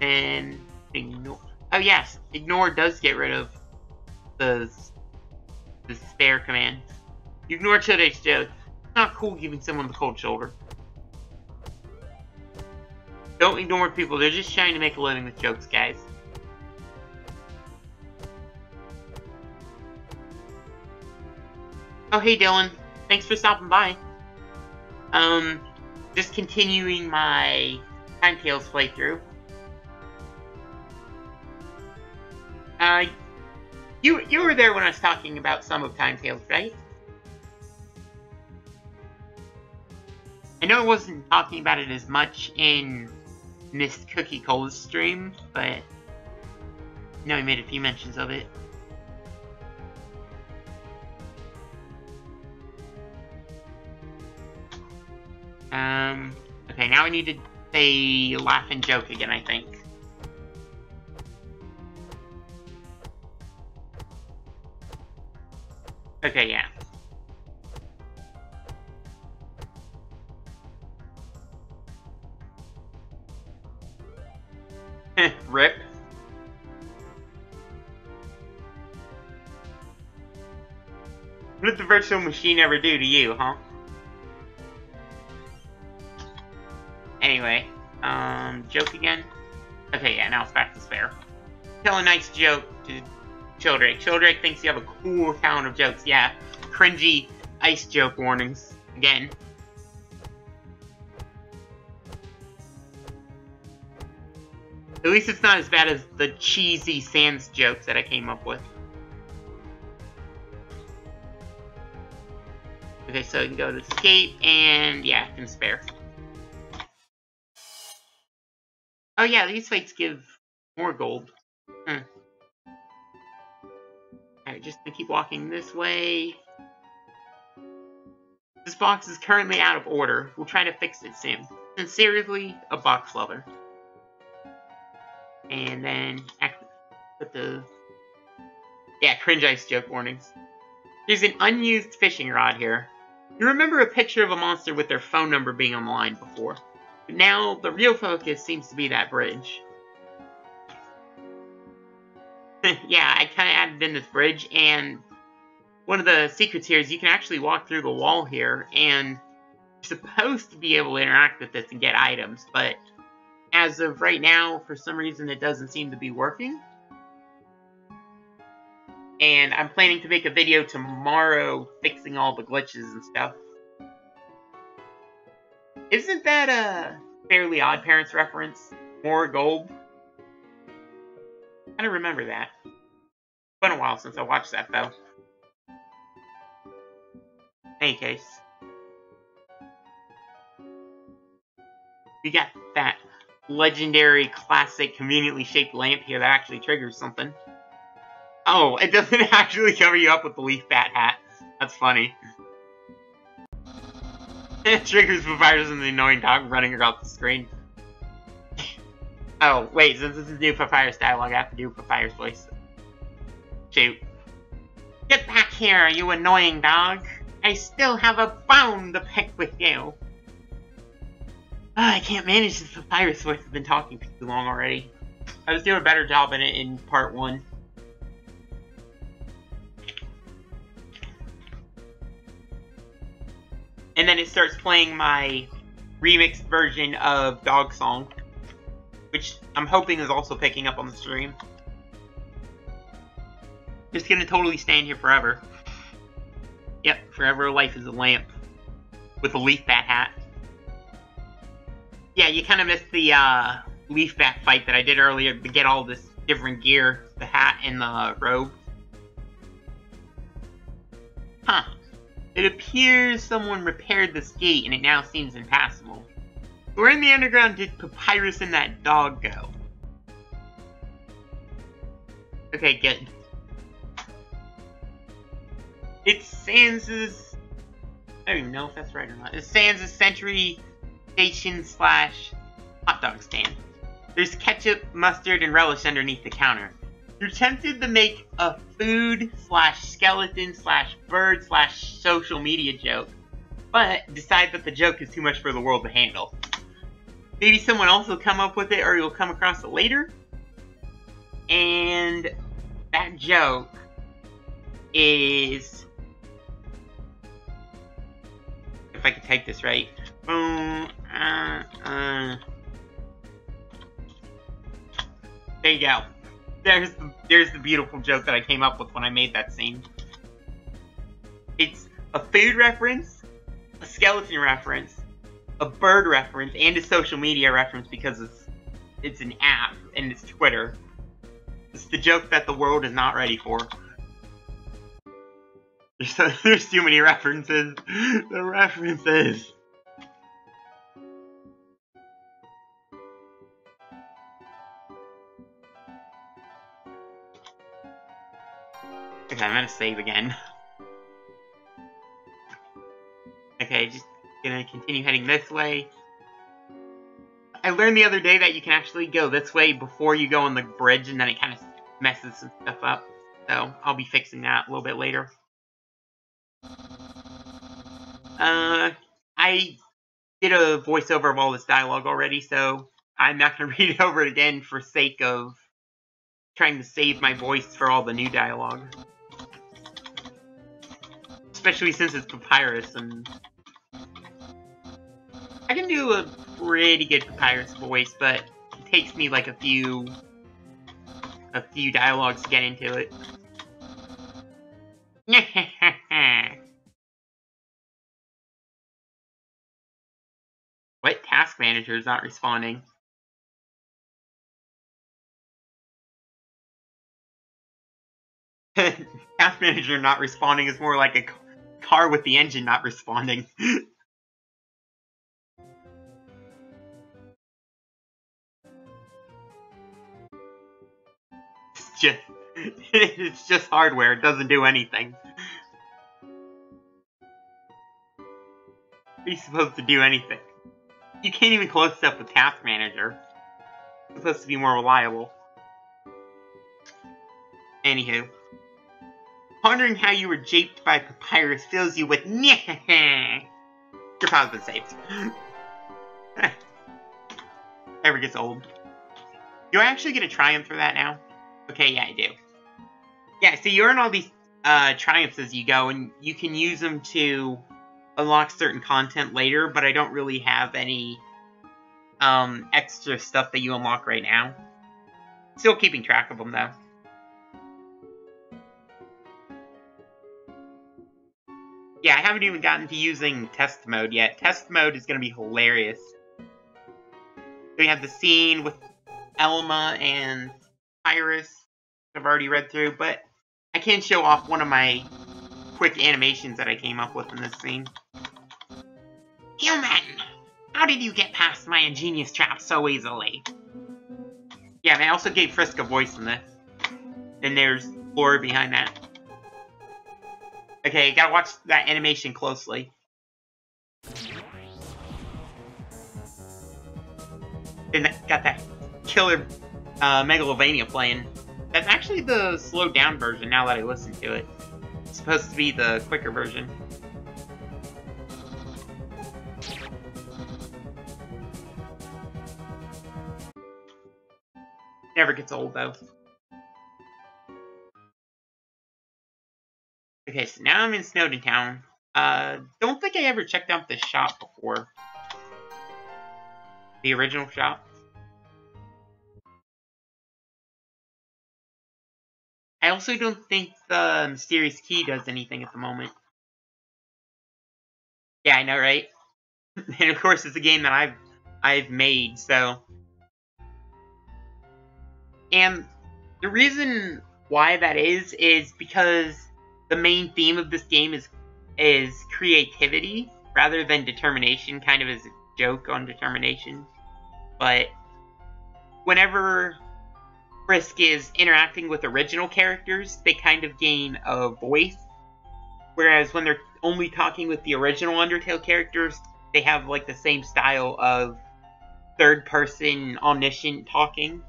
And ignore. Oh yes, ignore does get rid of the spare command. You ignore Childrake's joke. It's not cool giving someone the cold shoulder. Don't ignore people. They're just trying to make a living with jokes, guys. Oh hey Dylan, thanks for stopping by. Just continuing my Timetales playthrough. You were there when I was talking about some of Timetales, right? I know I wasn't talking about it as much in Miss Cookie Cola's stream, but I know he made a few mentions of it. Okay, now I need to say laugh and joke again, I think. Okay, yeah. Rip. What did the virtual machine ever do to you, huh? Anyway, joke again? Okay, yeah, now it's back to spare. Tell a nice joke to Childrake. Childrake thinks you have a cool count of jokes. Yeah, cringy ice joke warnings. Again. At least it's not as bad as the cheesy Sans jokes that I came up with. Okay, so you can go to escape, and yeah, can spare. Oh yeah, these fights give more gold. Alright, just gonna keep walking this way. This box is currently out of order. We'll try to fix it soon. Sincerely, a box lover. And then put the cringe ice joke warnings. There's an unused fishing rod here. You remember a picture of a monster with their phone number being on the line before. But now the real focus seems to be that bridge. Yeah, I kind of added in this bridge, and one of the secrets here is you can actually walk through the wall here, and you're supposed to be able to interact with this and get items, but as of right now, for some reason, it doesn't seem to be working. And I'm planning to make a video tomorrow fixing all the glitches and stuff. Isn't that a Fairly Odd Parents reference? More gold? I don't remember that. It's been a while since I watched that, though. In any case. We got that legendary, classic, conveniently shaped lamp here that actually triggers something. Oh, it doesn't actually cover you up with the leaf bat hat. That's funny. It triggers Papyrus and the annoying dog running across the screen. Oh, wait, since this is new Papyrus dialogue, I have to do Papyrus voice. Shoot. Get back here, you annoying dog! I still have a bone to pick with you! I can't manage this Papyrus voice. I've been talking for too long already. I was doing a better job in it in part 1. And then it starts playing my remixed version of Dog Song, which I'm hoping is also picking up on the stream. Just gonna totally stand here forever. Yep, forever life is a lamp. With a leaf bat hat. Yeah, you kind of missed the leaf bat fight that I did earlier to get all this different gear. The hat and the robe. Huh. It appears someone repaired this gate and it now seems impassable. Where in the underground did Papyrus and that dog go? Okay, good. It's Sans' I don't even know if that's right or not. It's Sans' Century Station / hot dog stand. There's ketchup, mustard, and relish underneath the counter. You're tempted to make a food / skeleton / bird / social media joke, but decide that the joke is too much for the world to handle. Maybe someone else will come up with it, or you'll come across it later. And that joke is, if I can type this right. There you go. There's the beautiful joke that I came up with when I made that scene. It's a food reference, a skeleton reference, a bird reference, and a social media reference because it's an app and it's Twitter. It's the joke that the world is not ready for. There's too many references. The references. Okay, I'm gonna save again. Okay, just gonna continue heading this way. I learned the other day that you can actually go this way before you go on the bridge, and then it kind of messes some stuff up. So, I'll be fixing that a little bit later. I did a voiceover of all this dialogue already, so I'm not going to read it over again for sake of trying to save my voice for all the new dialogue. Especially since it's Papyrus, and I can do a pretty good Papyrus voice, but it takes me like a few dialogues to get into it. What? Task Manager is not responding. Task Manager not responding is more like a car with the engine not responding. It's just hardware. It doesn't do anything. He's supposed to do anything. You can't even close stuff with Task Manager. It's supposed to be more reliable. Anywho. Pondering how you were japed by Papyrus fills you with Your pow's been saved. Never gets old. Do I actually get a triumph for that now? Okay, yeah, I do. Yeah, so you earn all these triumphs as you go, and you can use them to unlock certain content later, but I don't really have any extra stuff that you unlock right now. Still keeping track of them, though. Yeah, I haven't even gotten to using test mode yet. Test mode is going to be hilarious. We have the scene with Elma and Iris I've already read through, but I can show off one of my quick animations that I came up with in this scene. Human! How did you get past my ingenious trap so easily? Yeah, and I also gave Frisk a voice in this. And there's lore behind that. Okay, gotta watch that animation closely. And got that killer Megalovania playing. That's actually the slowed down version now that I listen to it. It's supposed to be the quicker version. Never gets old though. Okay, so now I'm in Snowden Town. Don't think I ever checked out this shop before. The original shop. I also don't think the mysterious key does anything at the moment. Yeah, I know, right? And of course, it's a game that I've made, so. And the reason why that is because the main theme of this game is creativity rather than determination, kind of as a joke on determination. But whenever Frisk is interacting with original characters, they kind of gain a voice. Whereas when they're only talking with the original Undertale characters, they have like the same style of third-person omniscient talking.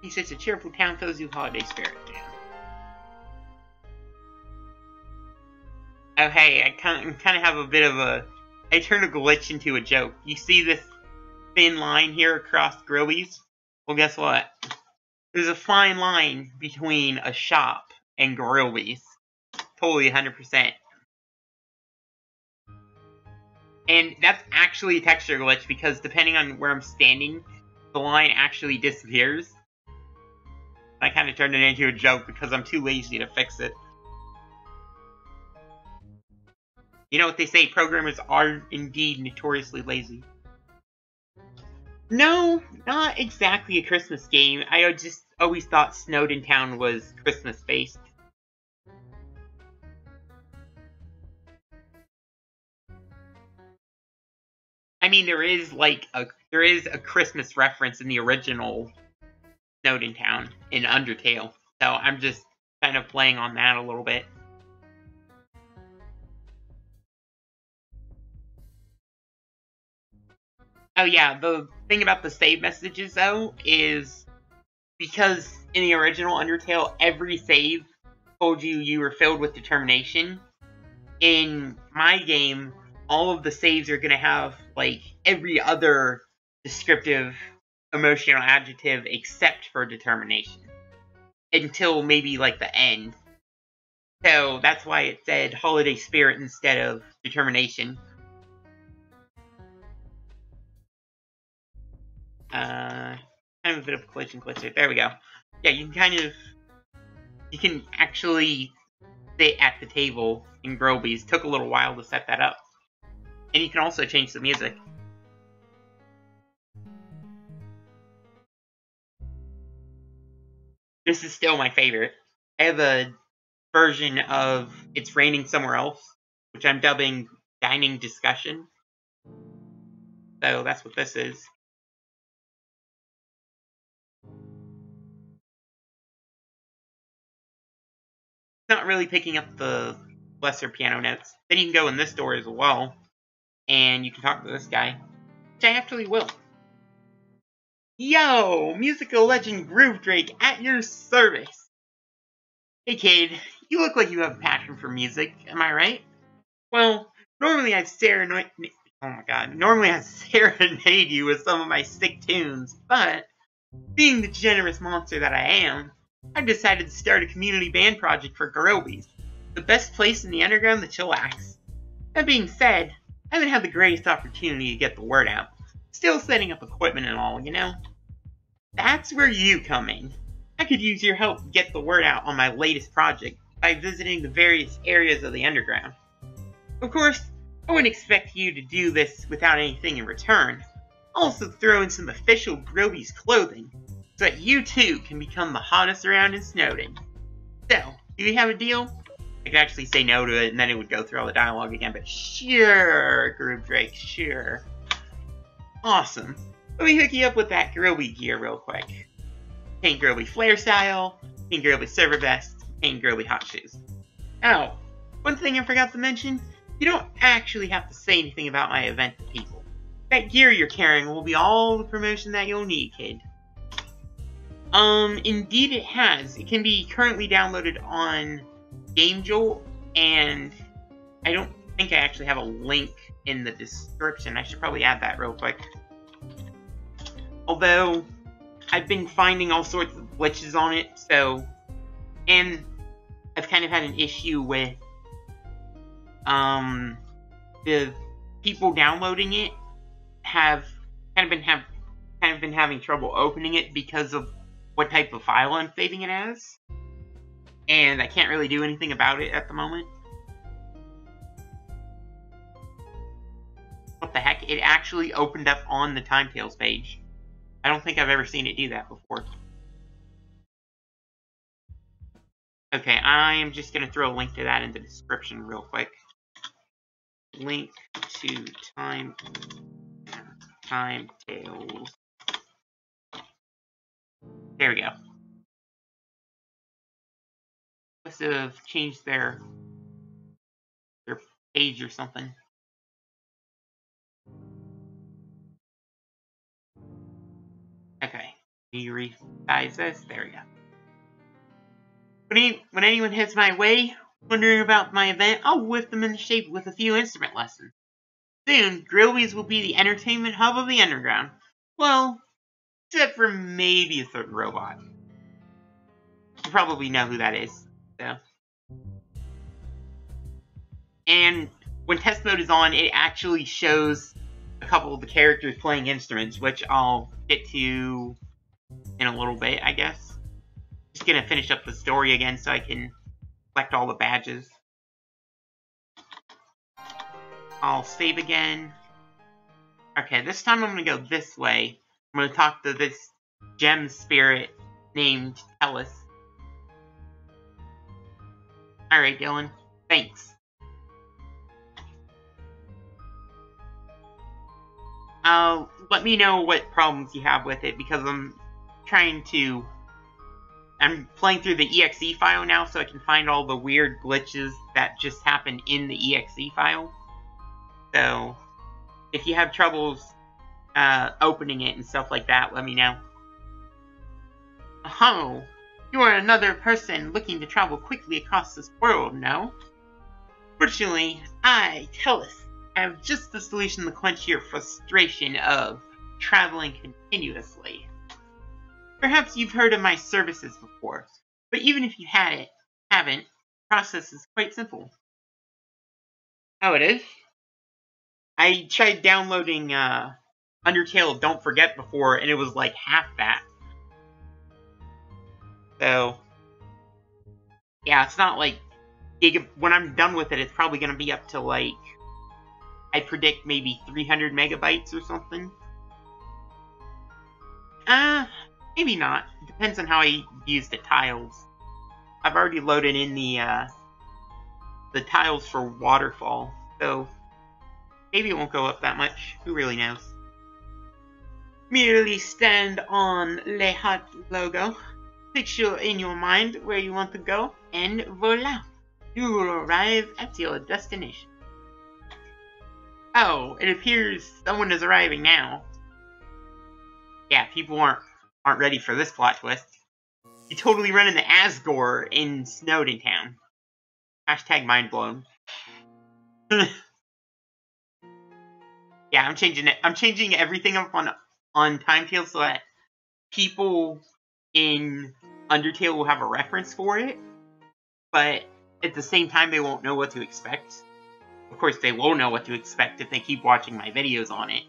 He says a cheerful town fills you with holiday spirit. Oh hey, I kind of have a bit of a... I turned a glitch into a joke. You see this thin line here across Grillies? Well, guess what? There's a fine line between a shop and Grillies. Totally 100%. And that's actually a texture glitch because depending on where I'm standing, the line actually disappears. I kind of turned it into a joke because I'm too lazy to fix it. You know what they say, programmers are indeed notoriously lazy. No, not exactly a Christmas game. I just always thought Snowden Town was Christmas-based. I mean, there is a Christmas reference in the original Snowden Town in Undertale, so I'm just kind of playing on that a little bit. Oh yeah, the thing about the save messages though is because in the original Undertale, every save told you were filled with determination. In my game, all of the saves are going to have, like, every other descriptive emotional adjective except for determination. Until maybe, like, the end. So that's why it said holiday spirit instead of determination. Kind of a bit of a glitch. There we go. Yeah, you can actually sit at the table in Groby's. Took a little while to set that up. And you can also change the music. This is still my favorite. I have a version of It's Raining Somewhere Else, which I'm dubbing Dining Discussion. So that's what this is. It's not really picking up the lesser piano notes. Then you can go in this door as well, and you can talk to this guy, which I actually will. Yo, musical legend Groove Drake at your service. Hey kid, you look like you have a passion for music, am I right? Well, normally I'd serenade you with some of my sick tunes, but being the generous monster that I am, I've decided to start a community band project for Garobies, the best place in the underground to chillax. That being said, I haven't had the greatest opportunity to get the word out. Still setting up equipment and all, you know? That's where you come in. I could use your help to get the word out on my latest project by visiting the various areas of the underground. Of course, I wouldn't expect you to do this without anything in return. I'll also throw in some official Groby's clothing, so that you too can become the hottest around in Snowden. So, do we have a deal? I could actually say no to it, and then it would go through all the dialogue again, but sure, Groove Drake, sure. Awesome. Let me hook you up with that Groby gear real quick. Paint Groby flare style, Paint Groby server vest, Paint Groby hot shoes. Oh, one thing I forgot to mention, you don't actually have to say anything about my event to people. That gear you're carrying will be all the promotion that you'll need, kid. Indeed it has. It can be currently downloaded on GameJolt, and I don't think I actually have a link in the description. I should probably add that real quick. Although, I've been finding all sorts of glitches on it, so... And I've kind of had an issue with, the people downloading it have kind of been having trouble opening it because of what type of file I'm saving it as. And I can't really do anything about it at the moment. What the heck? It actually opened up on the Timetales page. I don't think I've ever seen it do that before. Okay, I am just going to throw a link to that in the description real quick. Link to Timetales. There we go. Must have changed their page or something. Okay, you resize this. There we go. When anyone heads my way, wondering about my event, I'll whip them into shape with a few instrument lessons. Soon, Groby's will be the entertainment hub of the underground. Well, except for maybe a certain robot. You probably know who that is, so. And when test mode is on, it actually shows a couple of the characters playing instruments, which I'll get to in a little bit, I guess. Just gonna finish up the story again so I can collect all the badges. I'll save again. Okay, this time I'm gonna go this way I'm going to talk to this gem spirit named Tellis. Alright, Dylan. Thanks. Let me know what problems you have with it, because I'm playing through the exe file now, so I can find all the weird glitches that just happen in the exe file. So, if you have troubles opening it and stuff like that, let me know. Oh, you are another person looking to travel quickly across this world, no? Fortunately, I, Tellis, have just the solution to quench your frustration of traveling continuously. Perhaps you've heard of my services before, but even if you haven't, the process is quite simple. Oh, it is? I tried downloading Undertale Don't Forget before, and it was like half that. So, yeah, it's not like when I'm done with it, it's probably going to be up to like, I predict maybe 300 megabytes or something. Maybe not. It depends on how I use the tiles. I've already loaded in the tiles for waterfall, so maybe it won't go up that much. Who really knows? Merely stand on Le Hut logo. Picture in your mind where you want to go, and voila! You will arrive at your destination. Oh, it appears someone is arriving now. Yeah, people aren't ready for this plot twist. You totally run into Asgore in Snowden Town. Hashtag mind blown. Yeah, I'm changing it. I'm changing everything up on Timetales so that people in Undertale will have a reference for it, but at the same time they won't know what to expect. Of course, they will know what to expect if they keep watching my videos on it.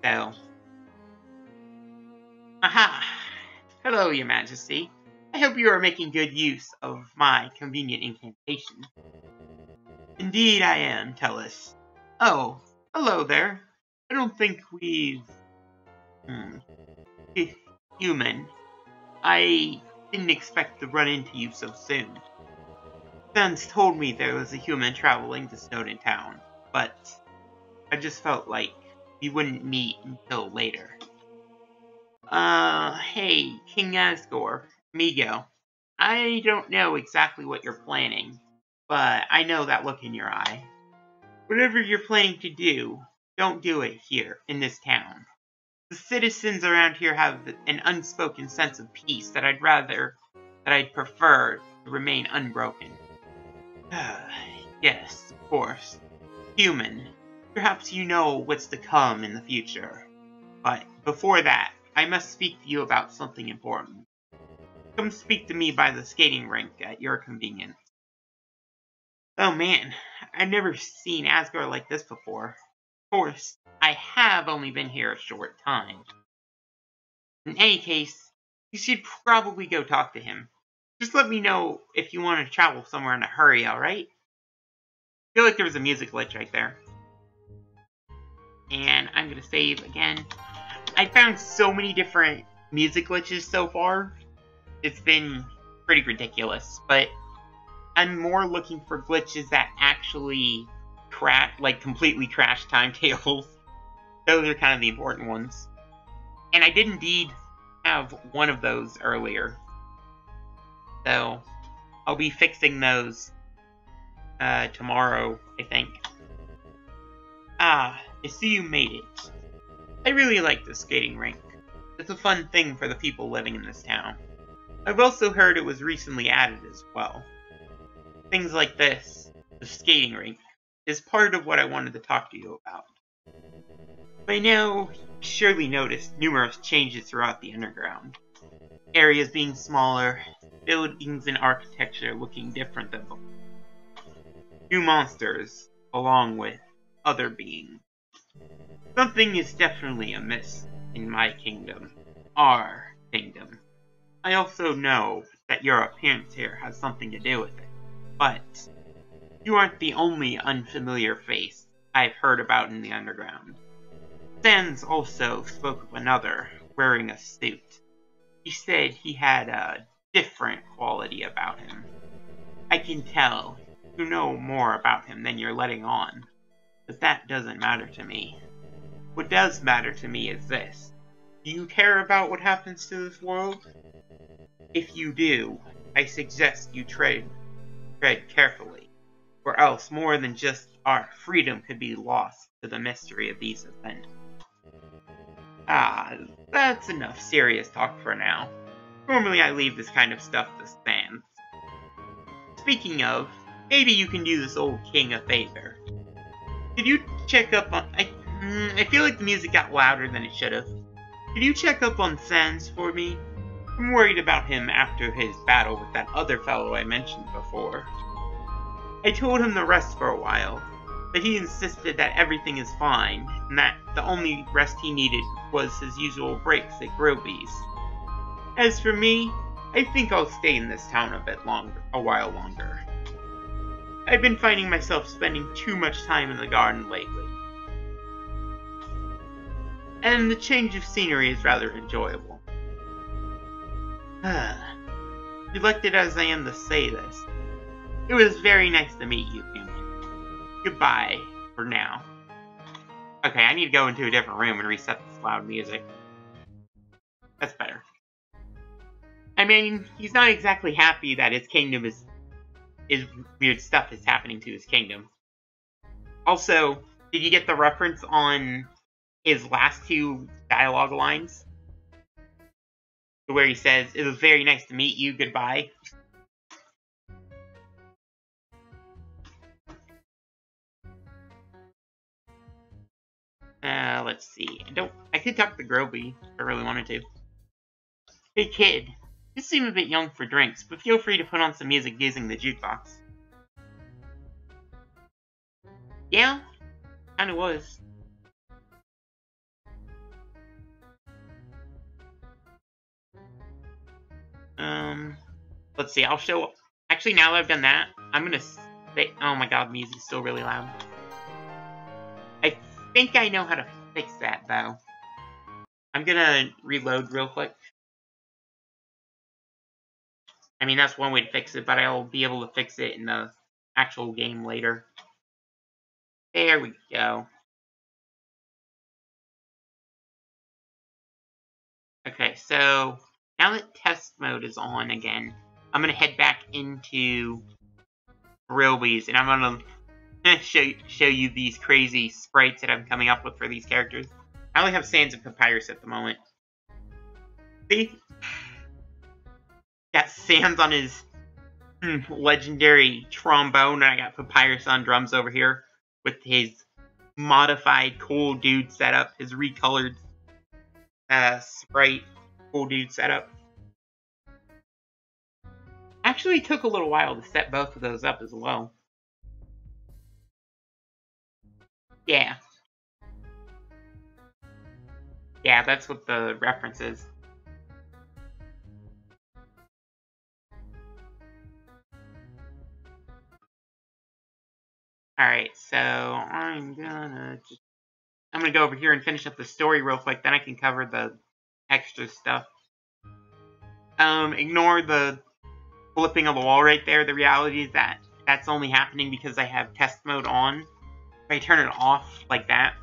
So, aha! Hello, Your Majesty. I hope you are making good use of my convenient incantation. Indeed I am, Tellis. Oh, hello there. I don't think we've... human. I didn't expect to run into you so soon. Sons told me there was a human traveling to Snowden Town, but I just felt like we wouldn't meet until later. Hey, King Asgore, amigo. I don't know exactly what you're planning, but I know that look in your eye. Whatever you're planning to do, don't do it here, in this town. The citizens around here have an unspoken sense of peace that I'd prefer to remain unbroken. Yes, of course. Human, perhaps you know what's to come in the future. But before that, I must speak to you about something important. Come speak to me by the skating rink at your convenience. Oh man, I've never seen Asgore like this before. Of course, I have only been here a short time. In any case, you should probably go talk to him. Just let me know if you want to travel somewhere in a hurry, alright? I feel like there was a music glitch right there. And I'm gonna save again. I found so many different music glitches so far. It's been pretty ridiculous, but I'm more looking for glitches that actually completely crash Timetales. Those are kind of the important ones. And I did indeed have one of those earlier. So, I'll be fixing those tomorrow, I think. Ah, I see you made it. I really like the skating rink. It's a fun thing for the people living in this town. I've also heard it was recently added as well. Things like this, the skating rink, is part of what I wanted to talk to you about. By now, you've surely noticed numerous changes throughout the underground. Areas being smaller, buildings and architecture looking different than before. New monsters, along with other beings. Something is definitely amiss in my kingdom. Our kingdom. I also know that your appearance here has something to do with it. But you aren't the only unfamiliar face I've heard about in the underground. Sans also spoke of another, wearing a suit. He said he had a different quality about him. I can tell you know more about him than you're letting on, but that doesn't matter to me. What does matter to me is this. Do you care about what happens to this world? If you do, I suggest you tread carefully, or else more than just our freedom could be lost to the mystery of these events. Ah, that's enough serious talk for now. Normally I leave this kind of stuff to Sans. Speaking of, maybe you can do this old king a favor. Could you check up on... I feel like the music got louder than it should have. Could you check up on Sans for me? I'm worried about him after his battle with that other fellow I mentioned before. I told him to rest for a while, but he insisted that everything is fine, and that the only rest he needed was his usual breaks at Groby's. As for me, I think I'll stay in this town a while longer. I've been finding myself spending too much time in the garden lately. And the change of scenery is rather enjoyable. Reluctant as I am to say this, it was very nice to meet you, human. Goodbye, for now. Okay, I need to go into a different room and reset this loud music. That's better. I mean, he's not exactly happy that his kingdom is weird stuff is happening to his kingdom. Also, did you get the reference on his last two dialogue lines? Where he says, "It was very nice to meet you, goodbye." Let's see. I could talk to Groby if I really wanted to. Hey kid, you seem a bit young for drinks, but feel free to put on some music using the jukebox. Yeah, kinda was. Let's see, I'll show... Actually, now that I've done that, I'm gonna say... Oh my god, the music's still really loud. I think I know how to fix that, though. I'm gonna reload real quick. I mean, that's one way to fix it, but I'll be able to fix it in the actual game later. There we go. Okay, so now that test mode is on again, I'm gonna head back into Rilby's, and I'm gonna show you these crazy sprites that I'm coming up with for these characters. I only have Sans and Papyrus at the moment. See? Got Sans on his legendary trombone, and I got Papyrus on drums over here with his modified cool dude setup, his recolored sprite cool dude setup. Actually took a little while to set both of those up as well. Yeah. Yeah, that's what the reference is. Alright, so I'm gonna go over here and finish up the story real quick, then I can cover the extra stuff. Ignore the flipping of the wall right there. The reality is that that's only happening because I have test mode on. If I turn it off like that,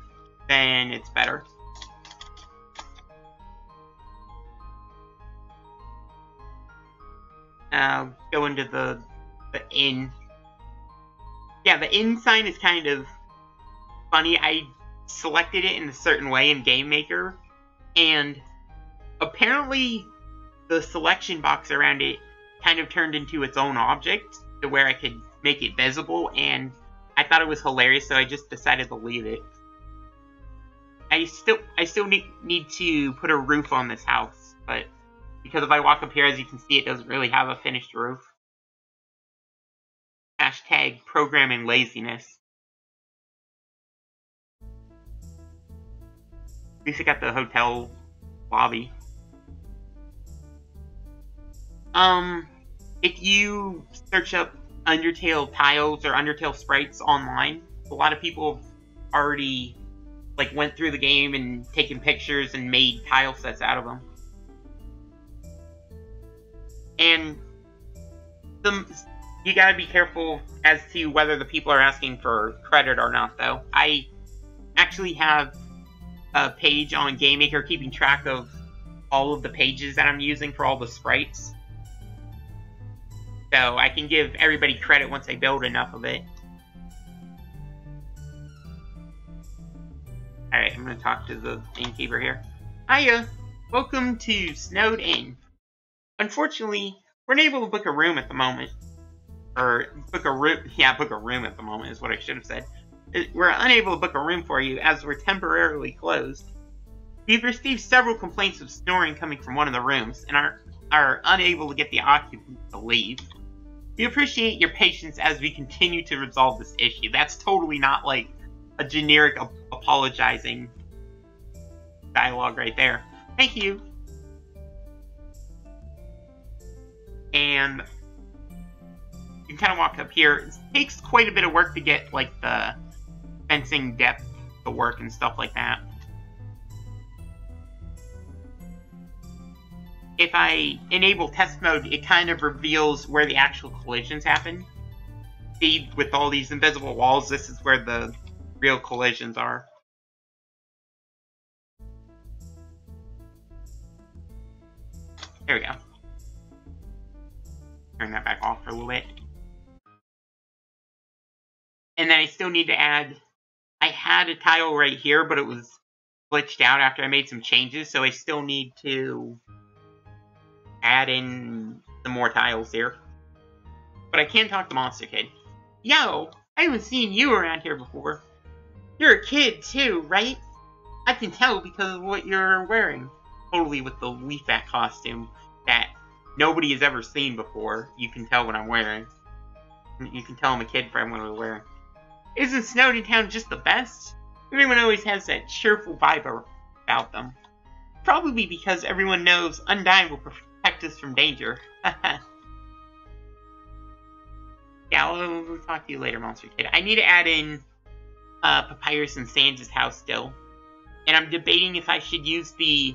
then it's better. Go into the inn. Yeah, the inn sign is kind of funny. I selected it in a certain way in Gamemaker, and apparently the selection box around it kind of turned into its own object to where I could make it visible, and I thought it was hilarious, so I just decided to leave it. I still need to put a roof on this house, but because if I walk up here, as you can see, it doesn't really have a finished roof. Hashtag programming laziness. At least I got the hotel lobby. If you search up Undertale tiles or Undertale sprites online, a lot of people have already like, went through the game and taken pictures and made tile sets out of them. And you gotta be careful as to whether the people are asking for credit or not, though. I actually have a page on Gamemaker keeping track of all of the pages that I'm using for all the sprites. So I can give everybody credit once I build enough of it. Alright, I'm gonna talk to the innkeeper here. Hiya! Welcome to Snowed Inn. Unfortunately, we're unable to book a room at the moment. Or, book a room at the moment is what I should have said. We're unable to book a room for you as we're temporarily closed. We've received several complaints of snoring coming from one of the rooms and are unable to get the occupants to leave. We appreciate your patience as we continue to resolve this issue. That's totally not like a generic apologizing dialogue right there. Thank you. And you can kind of walk up here. It takes quite a bit of work to get like the fencing depth to work and stuff like that. If I enable test mode, it kind of reveals where the actual collisions happen. See, with all these invisible walls, this is where the real collisions are. There we go. Turn that back off for a little bit. And then I still need to add... I had a tile right here, but it was glitched out after I made some changes, so I still need to add in some more tiles here. But I can talk to Monster Kid. Yo, I haven't seen you around here before. You're a kid too, right? I can tell because of what you're wearing. Totally with the Leaf Bat costume that nobody has ever seen before. You can tell what I'm wearing. You can tell I'm a kid from what I'm wearing. Isn't Snowed in Town just the best? Everyone always has that cheerful vibe about them. Probably because everyone knows Undyne will protect us from danger. Yeah, we'll talk to you later, Monster Kid. I need to add in Papyrus and Sans' house still. And I'm debating if I should use the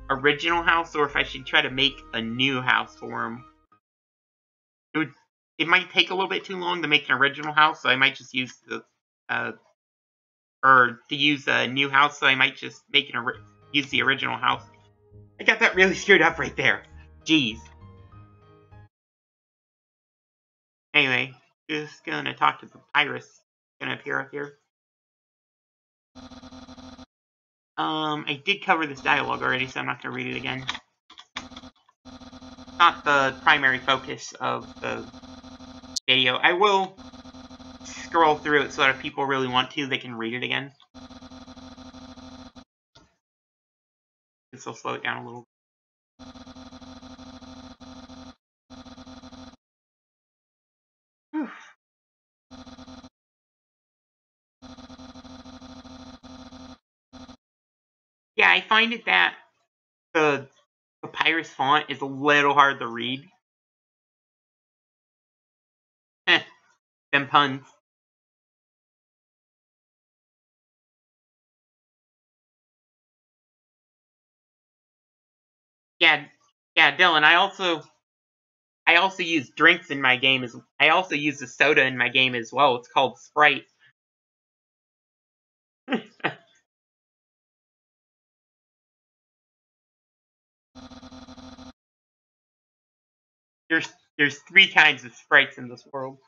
original house or if I should try to make a new house for him. It might take a little bit too long to make an original house, so I might just use the or to use a new house, so I might just make use the original house. I got that really screwed up right there. Jeez. Anyway, just gonna talk to Papyrus. Gonna appear up here. I did cover this dialogue already, so I'm not gonna read it again. Not the primary focus of the video. I will scroll through it so that if people really want to, they can read it again. This will slow it down a little. Whew. Yeah, I find it that the Papyrus font is a little hard to read. Them puns. Yeah, Dylan, I also use drinks in my game I also use the soda in my game as well. It's called Sprite. There's 3 kinds of sprites in this world.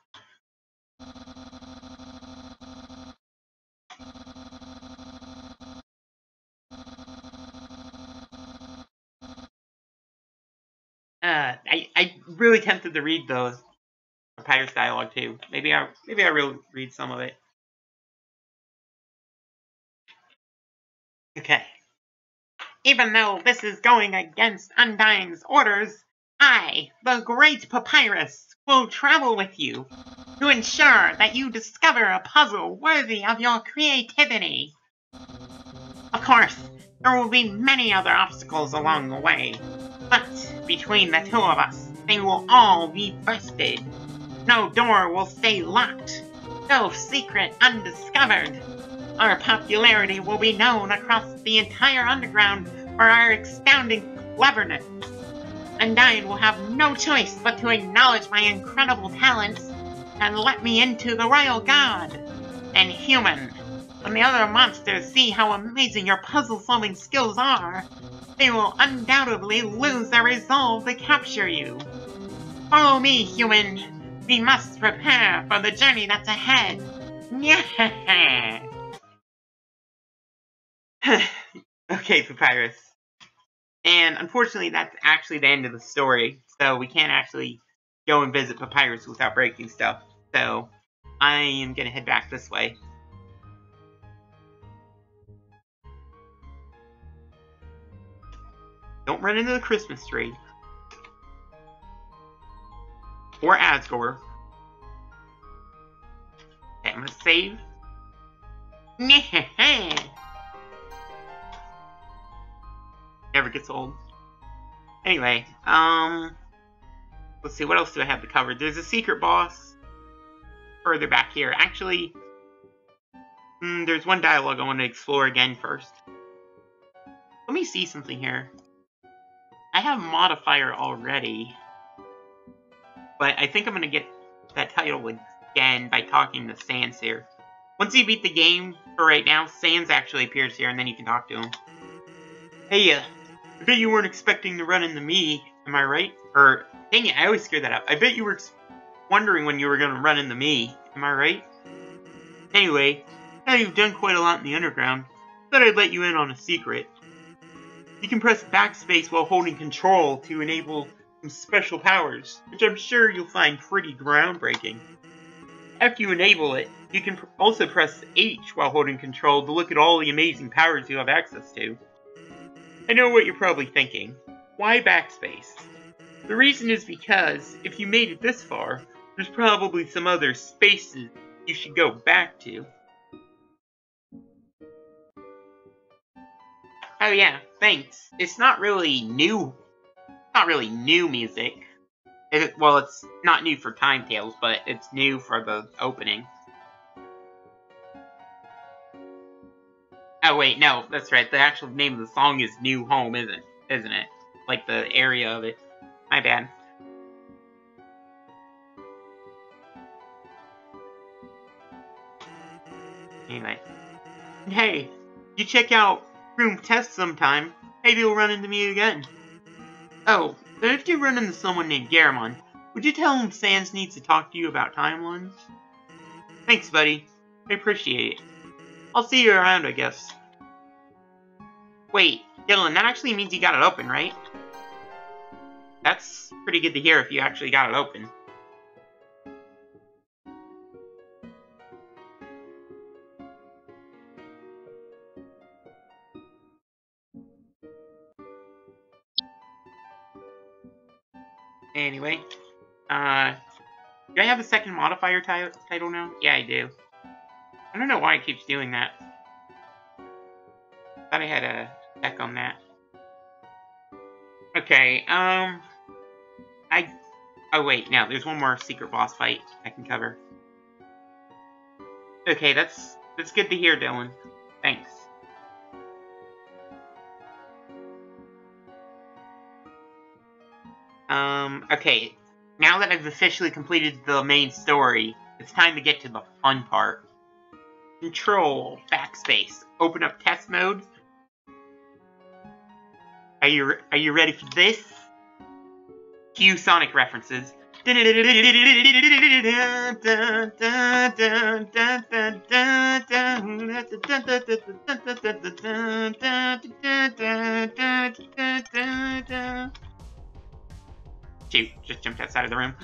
I really tempted to read those Papyrus dialogue too. Maybe I will read some of it. Okay. Even though this is going against Undyne's orders, I, the Great Papyrus, will travel with you to ensure that you discover a puzzle worthy of your creativity. Of course, there will be many other obstacles along the way, but between the 2 of us, they will all be busted. No door will stay locked, no secret undiscovered. Our popularity will be known across the entire underground for our astounding cleverness. Undyne will have no choice but to acknowledge my incredible talents and let me into the Royal Guard. And human, when the other monsters see how amazing your puzzle-solving skills are, they will undoubtedly lose their resolve to capture you. Follow me, human. We must prepare for the journey that's ahead. Okay, Papyrus. And unfortunately, that's actually the end of the story, so we can't actually go and visit Papyrus without breaking stuff. So, I am gonna head back this way. Don't run into the Christmas tree. Or Asgore. Okay, I'm gonna save. Never gets old. Anyway, let's see, what else do I have to cover? There's a secret boss further back here. Actually, there's one dialogue I want to explore again first. Let me see something here. I have Modifier already, but I think I'm going to get that title again by talking to Sans here. Once you beat the game, for right now, Sans actually appears here, and then you can talk to him. Hey, I bet you weren't expecting to run into me, am I right? Or, dang it, I always screw that up. I bet you were wondering when you were going to run into me, am I right? Anyway, now you've done quite a lot in the underground, thought I'd let you in on a secret. You can press backspace while holding control to enable some special powers, which I'm sure you'll find pretty groundbreaking. After you enable it, you can also press H while holding control to look at all the amazing powers you have access to. I know what you're probably thinking. Why backspace? The reason is because, if you made it this far, there's probably some other spaces you should go back to. Oh yeah, thanks. It's not really new music. Well, it's not new for Timetales, but it's new for the opening. Oh wait, no, that's right. The actual name of the song is New Home, isn't it? Like the area of it. My bad. Anyway. Hey, you check out Room Test sometime. Maybe you'll run into me again. Oh, but if you run into someone named Garamon, would you tell him Sans needs to talk to you about timelines? Thanks, buddy. I appreciate it. I'll see you around, I guess. Wait, Dylan, that actually means you got it open, right? That's pretty good to hear if you actually got it open. Anyway, do I have a second modifier title now? Yeah, I do. I don't know why it keeps doing that. Thought I had a check on that. Okay, oh wait, no, there's one more secret boss fight I can cover. Okay, that's good to hear, Dylan. Thanks. Okay, now that I've officially completed the main story, it's time to get to the fun part. Control, backspace, open up test mode. Are you ready for this? Cue Sonic references. Shoot, just jumped outside of the room.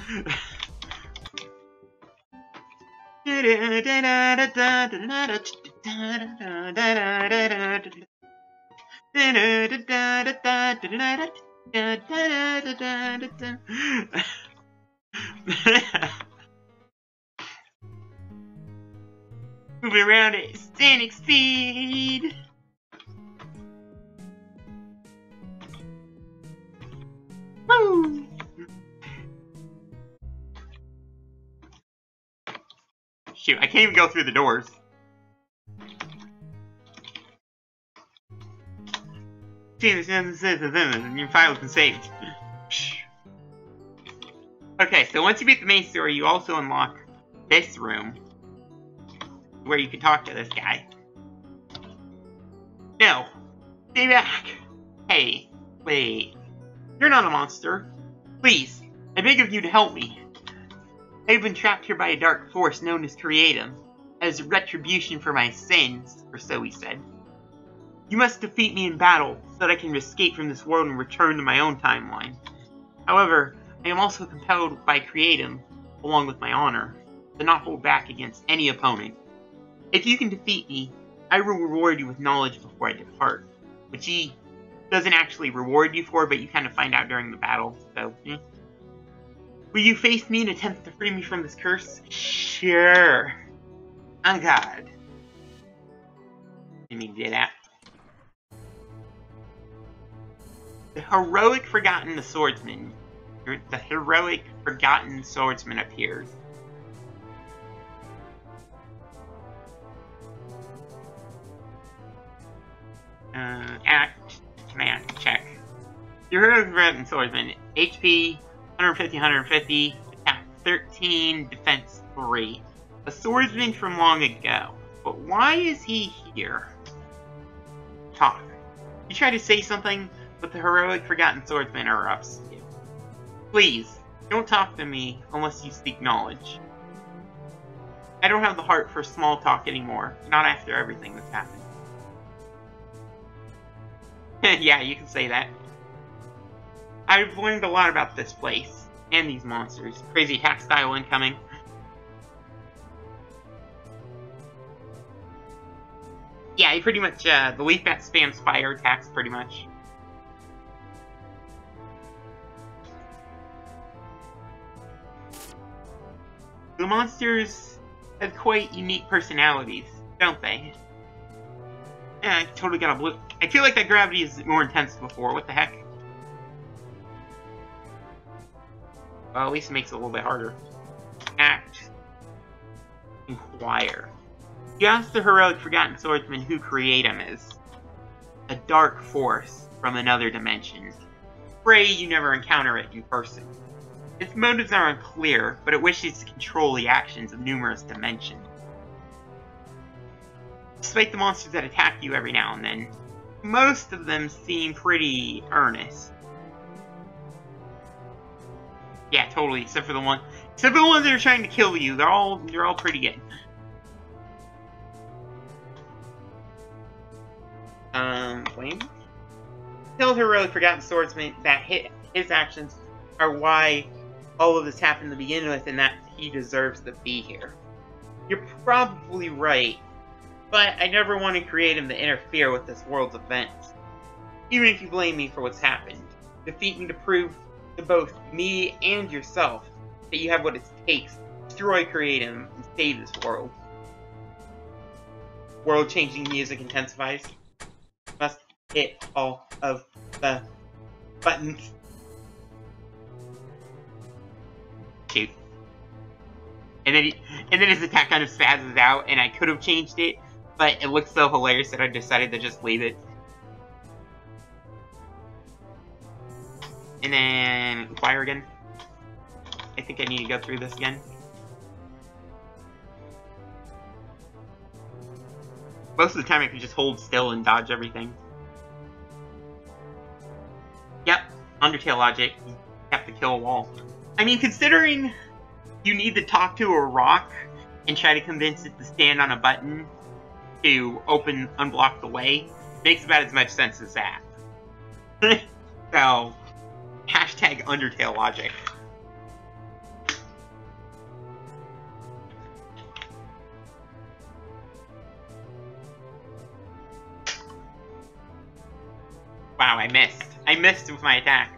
Moving around at standing speed. Woo! Shoot, I can't even go through the doors. and your file has been saved. Okay, so once you beat the main story, you also unlock this room where you can talk to this guy. No, stay back. Hey, wait. You're not a monster. Please, I beg of you to help me. I've been trapped here by a dark force known as Creatum, as retribution for my sins, or so he said. You must defeat me in battle, so that I can escape from this world and return to my own timeline. However, I am also compelled by Creatum, along with my honor, to not hold back against any opponent. If you can defeat me, I will reward you with knowledge before I depart, which he doesn't actually reward you for, but you kind of find out during the battle, so, Will you face me and attempt to free me from this curse? Sure. On God. Didn't mean to do that. The heroic forgotten swordsman appears. Command check. Your heroic forgotten swordsman, HP 150, attack 13, defense 3. A swordsman from long ago. But why is he here? Talk. You try to say something, but the heroic forgotten swordsman interrupts you. Please, don't talk to me unless you seek knowledge. I don't have the heart for small talk anymore, not after everything that's happened. Yeah, you can say that. I've learned a lot about this place, and these monsters. Crazy attack style incoming. Yeah, he pretty much, the leaf bat spams fire attacks, pretty much. The monsters have quite unique personalities, don't they? Yeah, I totally got a blue. I feel like that gravity is more intense than before. What the heck? Well, at least it makes it a little bit harder. Act. Inquire. You ask the heroic forgotten swordsman who Creatum is. A dark force from another dimension. Pray you never encounter it in person. Its motives are unclear, but it wishes to control the actions of numerous dimensions. Despite the monsters that attack you every now and then, most of them seem pretty earnest. Yeah, totally, except for the ones that are trying to kill you. They're all pretty good. Blame? Tell the heroic forgotten swordsman that his actions are why all of this happened to begin with, and that he deserves to be here. You're probably right, but I never want to create him to interfere with this world's events. Even if you blame me for what's happened, defeat me to prove to both me and yourself that you have what it takes to destroy Creatum and save this world. World-changing music intensifies. Must hit all of the buttons. Shoot. And then his attack kind of spazzes out, and I could have changed it, but it looks so hilarious that I decided to just leave it. And then inquire again. I think I need to go through this again. Most of the time I can just hold still and dodge everything. Yep, Undertale logic. You have to kill a wall. I mean, considering you need to talk to a rock and try to convince it to stand on a button to unblock the way, makes about as much sense as that. So, hashtag Undertale logic. Wow, I missed. I missed with my attack.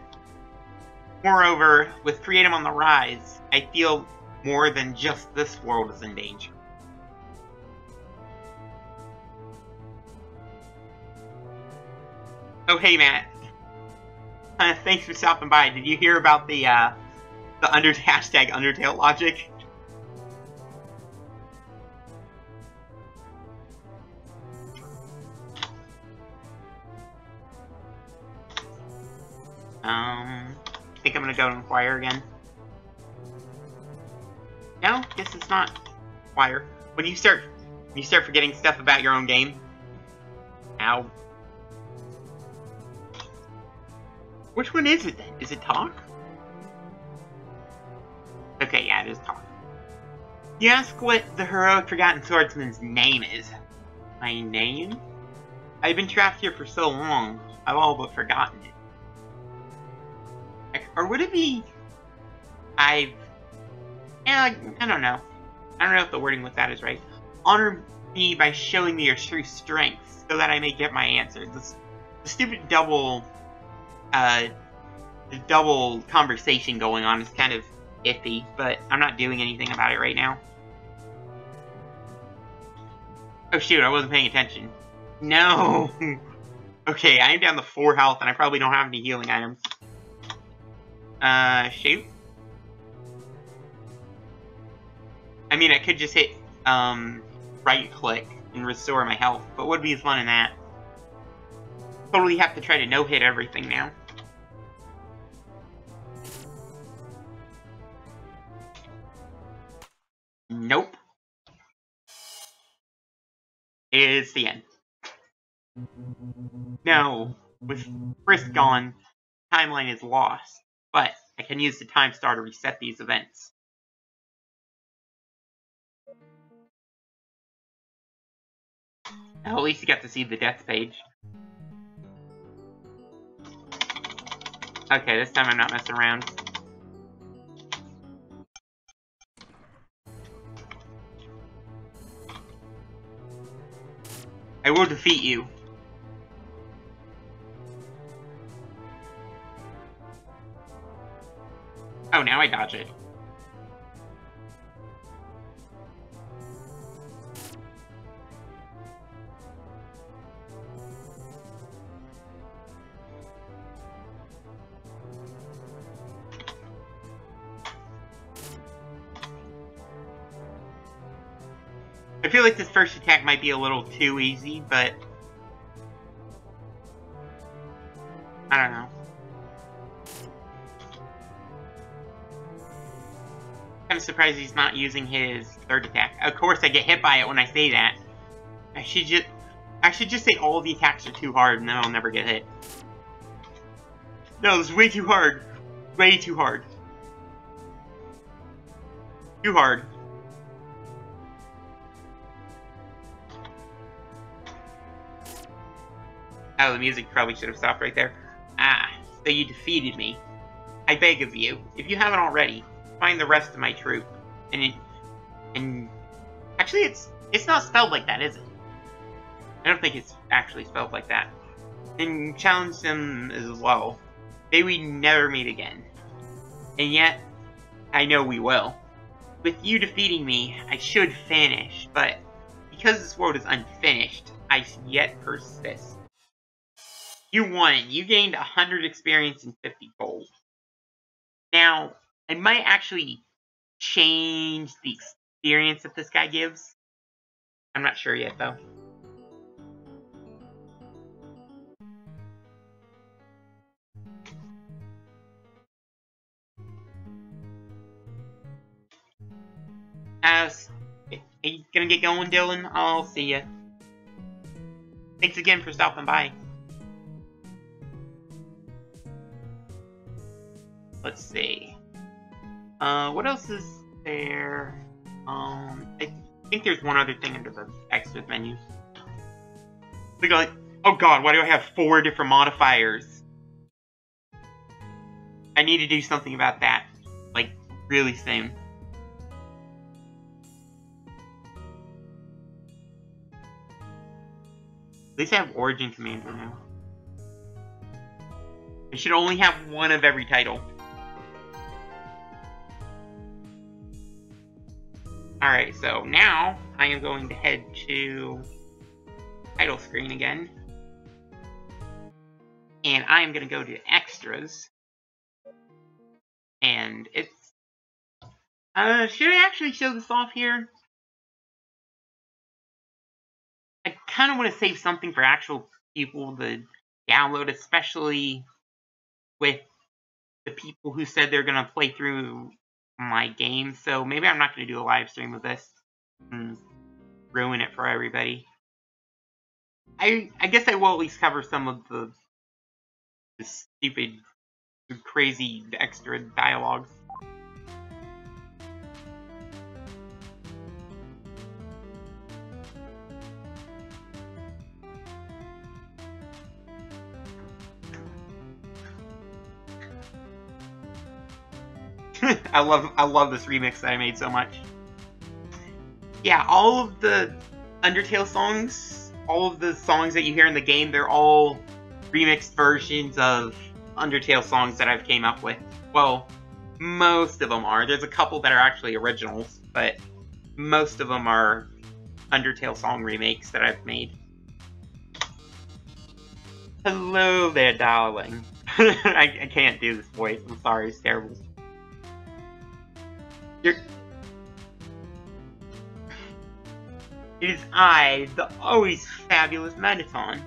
Moreover, with Creatum on the rise, I feel more than just this world is in danger. Oh, hey, Matt. Thanks for stopping by. Did you hear about the hashtag Undertale logic? think I'm gonna go and inquire again. No, guess it's not inquire. When you start forgetting stuff about your own game. Ow. Which one is it then? Is it talk? Okay, yeah, it is talk. You ask what the heroic forgotten swordsman's name is. My name? I've been trapped here for so long, I've all but forgotten it. Or would it be... I don't know. I don't know if the wording with that is right. Honor me by showing me your true strength, so that I may get my answer. The stupid double conversation going on is kind of iffy, but I'm not doing anything about it right now. Oh shoot, I wasn't paying attention. No! Okay, I am down to 4 health, and I probably don't have any healing items. Shoot. I mean, I could just hit, right-click and restore my health, but what would be the fun in that? Totally have to try to no-hit everything now. Nope. It's the end. No, with Frisk gone, timeline is lost, but I can use the time star to reset these events. Oh, at least you got to see the death page. Okay, this time I'm not messing around. I will defeat you. Oh, now I dodge it. I feel like this first attack might be a little too easy, but I don't know. I'm surprised he's not using his third attack. Of course, I get hit by it when I say that. I should just say all the attacks are too hard, and then I'll never get hit. No, this is way too hard. Way too hard. Too hard. Oh, the music probably should have stopped right there. Ah, so you defeated me. I beg of you, if you haven't already, find the rest of my troop. And actually, it's not spelled like that, is it? I don't think it's actually spelled like that. And challenge them as well. May we never meet again. And yet, I know we will. With you defeating me, I should finish, but because this world is unfinished, I yet persist. You won. You gained 100 experience and 50 gold. Now, I might actually change the experience that this guy gives. I'm not sure yet, though. Are you gonna get going, Dylan? I'll see ya. Thanks again for stopping by. Let's see. What else is there? I think there's one other thing under the extras menu. We got, oh god, why do I have 4 different modifiers? I need to do something about that, like, really soon. At least I have Origin Commander now. I should only have 1 of every title. Alright, so now I am going to head to title screen again. And I am going to go to extras. And it's... should I actually show this off here? I kind of want to save something for actual people to download, especially with the people who said they're going to play through my game, so maybe I'm not going to do a live stream of this and ruin it for everybody. I guess I will at least cover some of the stupid, crazy, extra dialogues. I love this remix that I made so much. Yeah, all of the Undertale songs, all of the songs that you hear in the game, they're all remixed versions of Undertale songs that I've came up with. Well, most of them are. There's a couple that are actually originals, but most of them are Undertale song remakes that I've made. Hello there, darling. I can't do this voice. I'm sorry, it's terrible. It is I, the always fabulous Mettaton.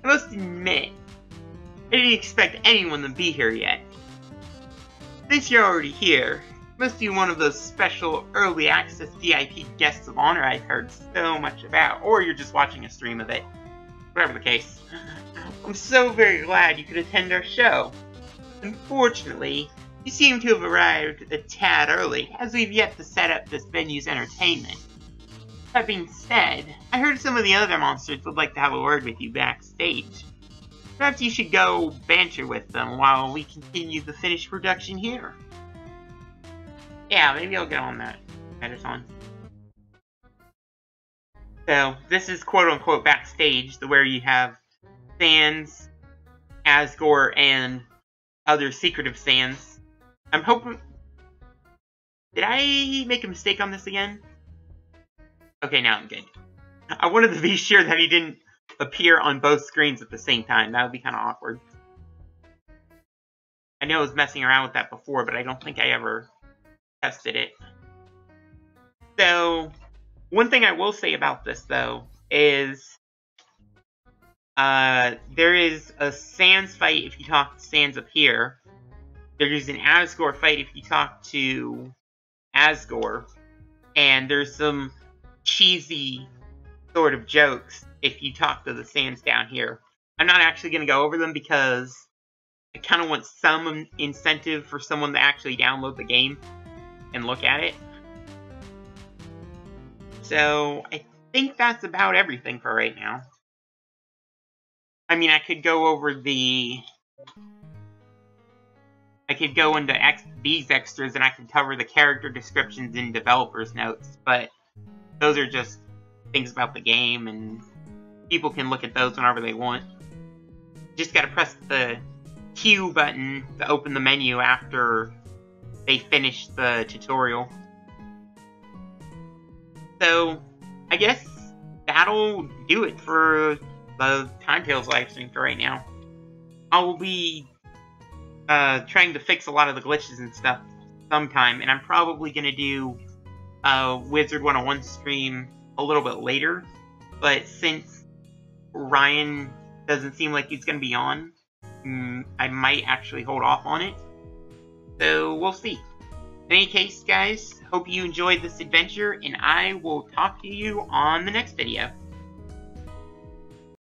I must admit, I didn't expect anyone to be here yet. Since you're already here, you must be one of those special early access VIP guests of honor I've heard so much about, or you're just watching a stream of it. Whatever the case. I'm so very glad you could attend our show. Unfortunately, you seem to have arrived a tad early, as we've yet to set up this venue's entertainment. That being said, I heard some of the other monsters would like to have a word with you backstage. Perhaps you should go banter with them while we continue the finished production here. Yeah, maybe I'll get on that Mettaton. So, this is quote-unquote backstage, where you have Sans, Asgore, and other secretive Sans. I'm hoping... Did I make a mistake on this again? Okay, now I'm good. I wanted to be sure that he didn't appear on both screens at the same time. That would be kind of awkward. I know I was messing around with that before, but I don't think I ever tested it. So, one thing I will say about this, though, is there is a Sans fight if you talk to Sans up here. There's an Asgore fight if you talk to Asgore. And there's some cheesy sort of jokes if you talk to the Sans down here. I'm not actually going to go over them because I kind of want some incentive for someone to actually download the game and look at it. So, I think that's about everything for right now. I mean, I could go over the... I could go into these extras and I could cover the character descriptions in developers' notes, but those are just things about the game, and people can look at those whenever they want. Just gotta press the Q button to open the menu after they finish the tutorial. So, I guess that'll do it for the Timetales livestream for right now. I'll be trying to fix a lot of the glitches and stuff sometime, and I'm probably gonna do Wizard 101 stream a little bit later, but since Ryan doesn't seem like he's going to be on, I might actually hold off on it, so we'll see. In any case, guys, hope you enjoyed this adventure, and I will talk to you on the next video.